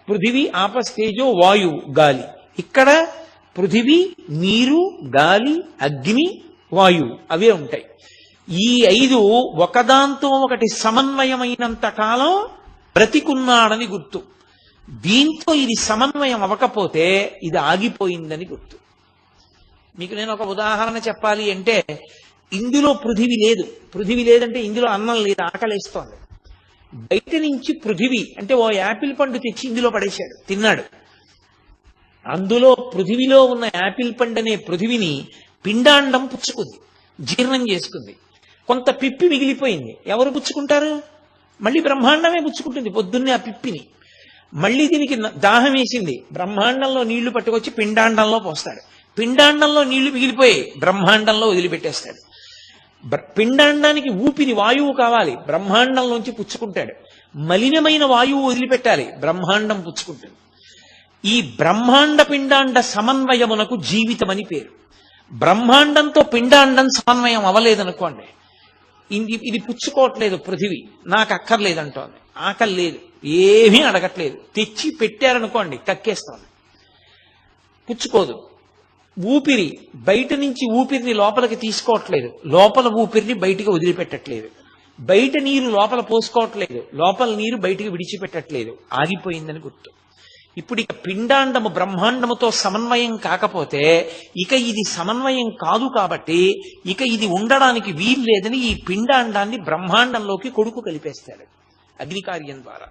పృథివీ ఆపస్ తేజో వాయు గాలి. ఇక్కడ పృథివీ, నీరు, గాలి, అగ్ని, వాయువు అవే ఉంటాయి. ఈ 5 ఒకదాంతో ఒకటి సమన్వయమైనంత కాలం బ్రతికున్నాడని గుర్తు. దీంతో ఇది సమన్వయం అవ్వకపోతే ఇది ఆగిపోయిందని గుర్తు. మీకు నేను ఒక ఉదాహరణ చెప్పాలి అంటే, ఇందులో పృథివీ లేదు. పృథివీ లేదంటే ఇందులో అన్నం లేదు, ఆకలేస్తోంది. బయట నుంచి పృథివీ అంటే ఓ యాపిల్ పండు తెచ్చి ఇందులో పడేశాడు, తిన్నాడు. అందులో పృథివీలో ఉన్న యాపిల్ పండు అనే పృథివిని పిండాండం పుచ్చుకుంది, జీర్ణం చేసుకుంది. కొంత పిప్పి మిగిలిపోయింది. ఎవరు పుచ్చుకుంటారు? మళ్ళీ బ్రహ్మాండమే పుచ్చుకుంటుంది పొద్దున్నే ఆ పిప్పిని. మళ్ళీ దీనికి దాహం వేసింది, బ్రహ్మాండంలో నీళ్లు పట్టుకొచ్చి పిండాండంలో పోస్తాడు. పిండాండంలో నీళ్లు మిగిలిపోయి బ్రహ్మాండంలో వదిలిపెట్టేస్తాడు. పిండాండానికి ఊపిరి వాయువు కావాలి, బ్రహ్మాండంలోంచి పుచ్చుకుంటాడు. మలినమైన వాయువు వదిలిపెట్టాలి, బ్రహ్మాండం పుచ్చుకుంటుంది. ఈ బ్రహ్మాండ పిండాండ సమన్వయమునకు జీవితం అని పేరు. బ్రహ్మాండంతో పిండాండం సమన్వయం అవ్వలేదనుకోండి, ఇది పుచ్చుకోవట్లేదు పృథివీ, నాకు అక్కర్లేదంటోంది, ఆకలి లేదు, ఏమీ అడగట్లేదు. తెచ్చి పెట్టారనుకోండి కక్కేస్తోంది, పుచ్చుకోదు. ఊపిరి బయట నుంచి ఊపిరిని లోపలికి తీసుకోవట్లేదు, లోపల ఊపిరిని బయటికి వదిలిపెట్టట్లేదు. బయట నీరు లోపల పోసుకోవట్లేదు, లోపల నీరు బయటికి విడిచిపెట్టట్లేదు, ఆగిపోయిందని గుర్తు. ఇప్పుడు ఇక పిండాండము బ్రహ్మాండముతో సమన్వయం కాకపోతే ఇక ఇది సమన్వయం కాదు. కాబట్టి ఇక ఇది ఉండడానికి వీలు లేదని ఈ పిండాండాన్ని బ్రహ్మాండంలోకి కొడుకు కలిపేస్తాడు అగ్నికార్యం ద్వారా.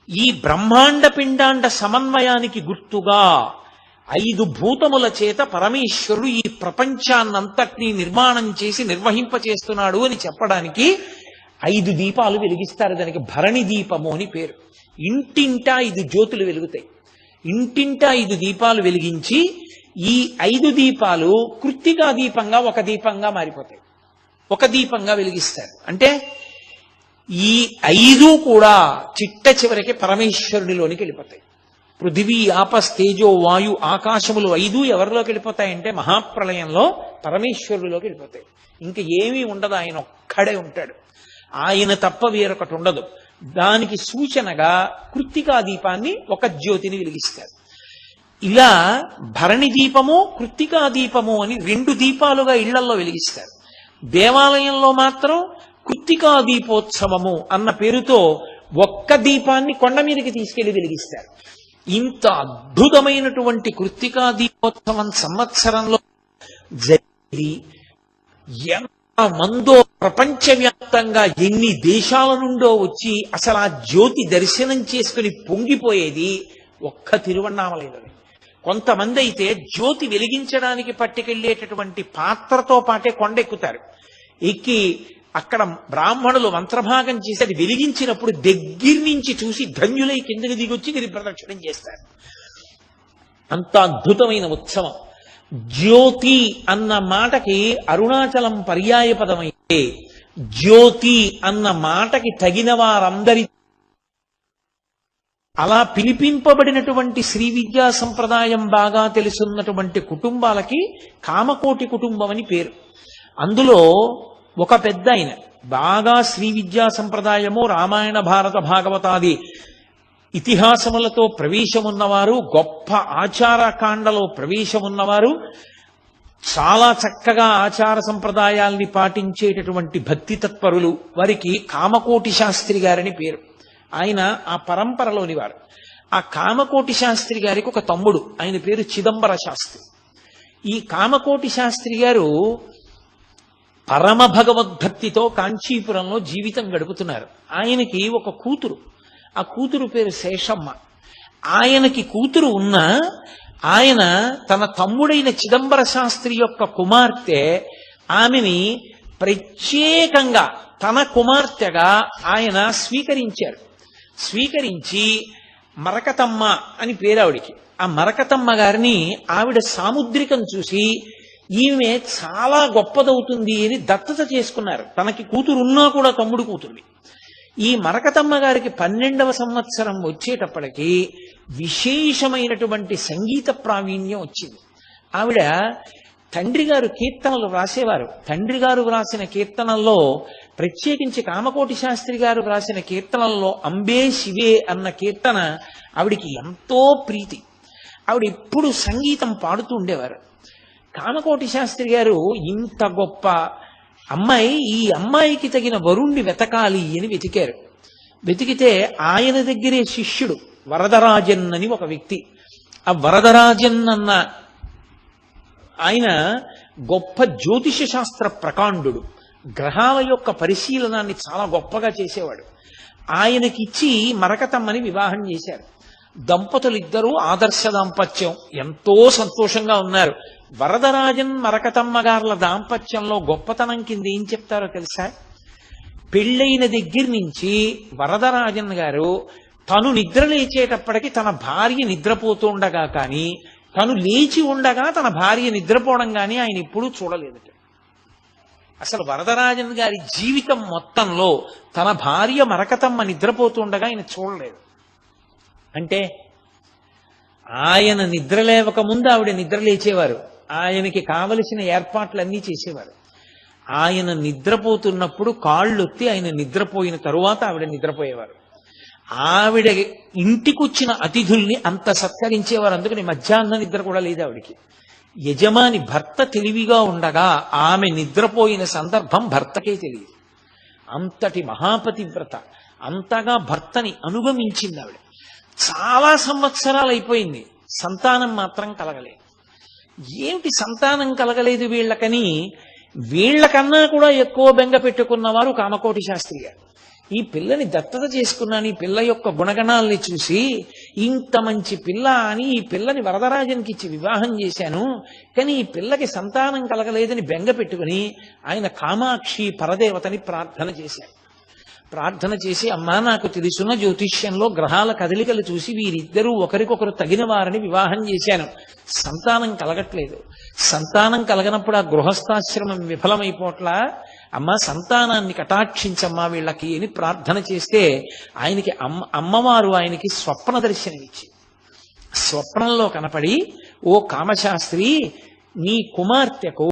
ఈ బ్రహ్మాండ పిండాండ సమన్వయానికి గుర్తుగా 5 భూతముల చేత పరమేశ్వరుడు ఈ ప్రపంచాన్నంతటినీ నిర్మాణం చేసి నిర్వహింపచేస్తున్నాడు అని చెప్పడానికి 5 దీపాలు వెలిగిస్తారు. దానికి భరణి దీపము అని పేరు. ఇంటింటా 5 జ్యోతులు వెలుగుతాయి. ఇంటింటా 5 దీపాలు వెలిగించి ఈ 5 దీపాలు కృత్తికా దీపంగా ఒక దీపంగా మారిపోతాయి. ఒక దీపంగా వెలిగిస్తారు. అంటే ఈ 5 కూడా చిట్ట చివరికి పరమేశ్వరుడిలోనికి వెళ్ళిపోతాయి. పృథివీ ఆపస్ తేజో వాయు ఆకాశములు 5 ఎవరిలోకి వెళ్ళిపోతాయంటే మహాప్రళయంలో పరమేశ్వరుడిలోకి వెళ్ళిపోతాయి. ఇంకా ఏమీ ఉండదు, ఆయన ఒక్కడే ఉంటాడు. ఆయన తప్ప వేరొకటి ఉండదు. దానికి సూచనగా కృత్తికా దీపాన్ని ఒక జ్యోతిని వెలిగిస్తారు. ఇలా భరణి దీపము కృత్తికా దీపము అని 2 దీపాలుగా ఇళ్లల్లో వెలిగిస్తారు. దేవాలయంలో మాత్రం కృత్తికా దీపోత్సవము అన్న పేరుతో ఒక్క దీపాన్ని కొండ మీదకి తీసుకెళ్లి వెలిగిస్తారు. ఇంత అద్భుతమైనటువంటి కృత్తికా దీపోత్సవం సంవత్సరంలో జరిగి మందో ప్రపంచవ్యాప్తంగా ఎన్ని దేశాల నుండో వచ్చి అసలు ఆ జ్యోతి దర్శనం చేసుకుని పొంగిపోయేది ఒక్క తిరువన్నామలైనది. కొంతమంది అయితే జ్యోతి వెలిగించడానికి పట్టుకెళ్లేటటువంటి పాత్రతో పాటే కొండెక్కుతారు. ఎక్కి అక్కడ బ్రాహ్మణులు మంత్రభాగం చేసి అది వెలిగించినప్పుడు దగ్గర నుంచి చూసి ధన్యులై కిందకి దిగొచ్చి గిరి ప్రదక్షిణం చేస్తారు. అంత అద్భుతమైన ఉత్సవం. జ్యోతి అన్న మాటకి అరుణాచలం పర్యాయ పదమైతే జ్యోతి అన్న మాటకి తగిన వారందరి అలా పిలిపింపబడినటువంటి శ్రీ విద్యా సంప్రదాయం బాగా తెలుసున్నటువంటి కుటుంబాలకి కామకోటి కుటుంబం అని పేరు. అందులో ఒక పెద్ద ఆయన బాగా శ్రీ విద్యా సంప్రదాయము రామాయణ భారత భాగవతాది ఇతిహాసములతో ప్రవేశమున్నవారు, గొప్ప ఆచారకాండలో ప్రవేశమున్నవారు, చాలా చక్కగా ఆచార సంప్రదాయాల్ని పాటించేటటువంటి భక్తి తత్పరులు, వారికి కామకోటి శాస్త్రి గారని పేరు. ఆయన ఆ పరంపరలోని వారు. ఆ కామకోటి శాస్త్రి గారికి ఒక తమ్ముడు, ఆయన పేరు చిదంబర శాస్త్రి. ఈ కామకోటి శాస్త్రి గారు పరమ భగవద్భక్తితో కాంచీపురంలో జీవితం గడుపుతున్నారు. ఆయనకి ఒక కూతురు, ఆ కూతురు పేరు శేషమ్మ. ఆయనకి కూతురు ఉన్న ఆయన తన తమ్ముడైన చిదంబర శాస్త్రి యొక్క కుమార్తె, ఆమెని ప్రత్యేకంగా తన కుమార్తెగా ఆయన స్వీకరించారు. స్వీకరించి మరకతమ్మ అని పేరు ఆవిడికి. ఆ మరకతమ్మ గారిని ఆవిడ సాముద్రికం చూసి ఈమె చాలా గొప్పదవుతుంది అని దత్తత చేసుకున్నారు. తనకి కూతురు ఉన్నా కూడా తమ్ముడు కూతుర్ని. ఈ మరకతమ్మ గారికి 12వ సంవత్సరం వచ్చేటప్పటికి విశేషమైనటువంటి సంగీత ప్రావీణ్యం వచ్చింది. ఆవిడ తండ్రి గారు కీర్తనలు వ్రాసేవారు. తండ్రి గారు వ్రాసిన కీర్తనల్లో, ప్రత్యేకించి కామకోటి శాస్త్రి గారు వ్రాసిన కీర్తనల్లో అంబే శివే అన్న కీర్తన ఆవిడికి ఎంతో ప్రీతి. ఆవిడ ఎప్పుడు సంగీతం పాడుతూ ఉండేవారు. కామకోటి శాస్త్రి గారు ఇంత గొప్ప అమ్మాయి, ఈ అమ్మాయికి తగిన వరుణ్ణి వెతకాలి అని వెతికారు. వెతికితే ఆయన దగ్గరే శిష్యుడు వరదరాజన్ అని ఒక వ్యక్తి. ఆ వరదరాజన్ అన్న ఆయన గొప్ప జ్యోతిష శాస్త్ర ప్రకాండుడు. గ్రహాల యొక్క పరిశీలనాన్ని చాలా గొప్పగా చేసేవాడు. ఆయనకిచ్చి మరకతమ్మని వివాహం చేశారు. దంపతులిద్దరూ ఆదర్శ దాంపత్యం, ఎంతో సంతోషంగా ఉన్నారు. వరదరాజన్ మరకతమ్మ గార్ల దాంపత్యంలో గొప్పతనం కింద ఏం చెప్తారో తెలుసా? పెళ్ళైన దగ్గర నుంచి వరదరాజన్ గారు తను నిద్ర లేచేటప్పటికి తన భార్య నిద్రపోతూ ఉండగా కానీ, తను లేచి ఉండగా తన భార్య నిద్రపోవడం కానీ ఆయన ఎప్పుడూ చూడలేదట. అసలు వరదరాజన్ గారి జీవితం మొత్తంలో తన భార్య మరకతమ్మ నిద్రపోతుండగా ఆయన చూడలేదు. అంటే ఆయన నిద్ర లేవక ముందు ఆవిడ నిద్ర లేచేవారు. ఆయనకి కావలసిన ఏర్పాట్లన్నీ చేసేవారు. ఆయన నిద్రపోతున్నప్పుడు కాళ్ళొత్తి ఆయన నిద్రపోయిన తరువాత ఆవిడ నిద్రపోయేవారు. ఆవిడ ఇంటికొచ్చిన అతిథుల్ని అంత సత్కరించేవారు. అందుకని మధ్యాహ్న నిద్ర కూడా లేదు ఆవిడికి. యజమాని భర్త తెలివిగా ఉండగా ఆమె నిద్రపోయిన సందర్భం భర్తకే తెలియదు. అంతటి మహాపతివ్రత, అంతగా భర్తని అనుగమించింది ఆవిడ. చాలా సంవత్సరాలు అయిపోయింది, సంతానం మాత్రం కలగలేదు. ఏమిటి సంతానం కలగలేదు వీళ్ళకని వీళ్ళకన్నా కూడా ఎక్కువ బెంగ పెట్టుకున్నవారు కామకోటి శాస్త్రి గారు. ఈ పిల్లని దత్తత చేసుకున్నాను, ఈ పిల్ల యొక్క గుణగణాలని చూసి ఇంత మంచి పిల్ల అని ఈ పిల్లని వరదరాజన్కి ఇచ్చి వివాహం చేశాను, కానీ ఈ పిల్లకి సంతానం కలగలేదని బెంగ పెట్టుకుని ఆయన కామాక్షి పరదేవతని ప్రార్థన చేశారు. ప్రార్థన చేసి, అమ్మా నాకు తెలుసున్న జ్యోతిష్యంలో గ్రహాల కదలికలు చూసి వీరిద్దరూ ఒకరికొకరు తగిన వారిని వివాహం చేశాను, సంతానం కలగట్లేదు. సంతానం కలగనప్పుడు ఆ గృహస్థాశ్రమం విఫలమైపోట్లా, అమ్మ సంతానాన్ని కటాక్షించమ్మా వీళ్ళకి అని ప్రార్థన చేస్తే ఆయనకి అమ్మవారు ఆయనకి స్వప్న దర్శనమిచ్చి, స్వప్నంలో కనపడి, ఓ కామశాస్త్రి, నీ కుమార్తెకు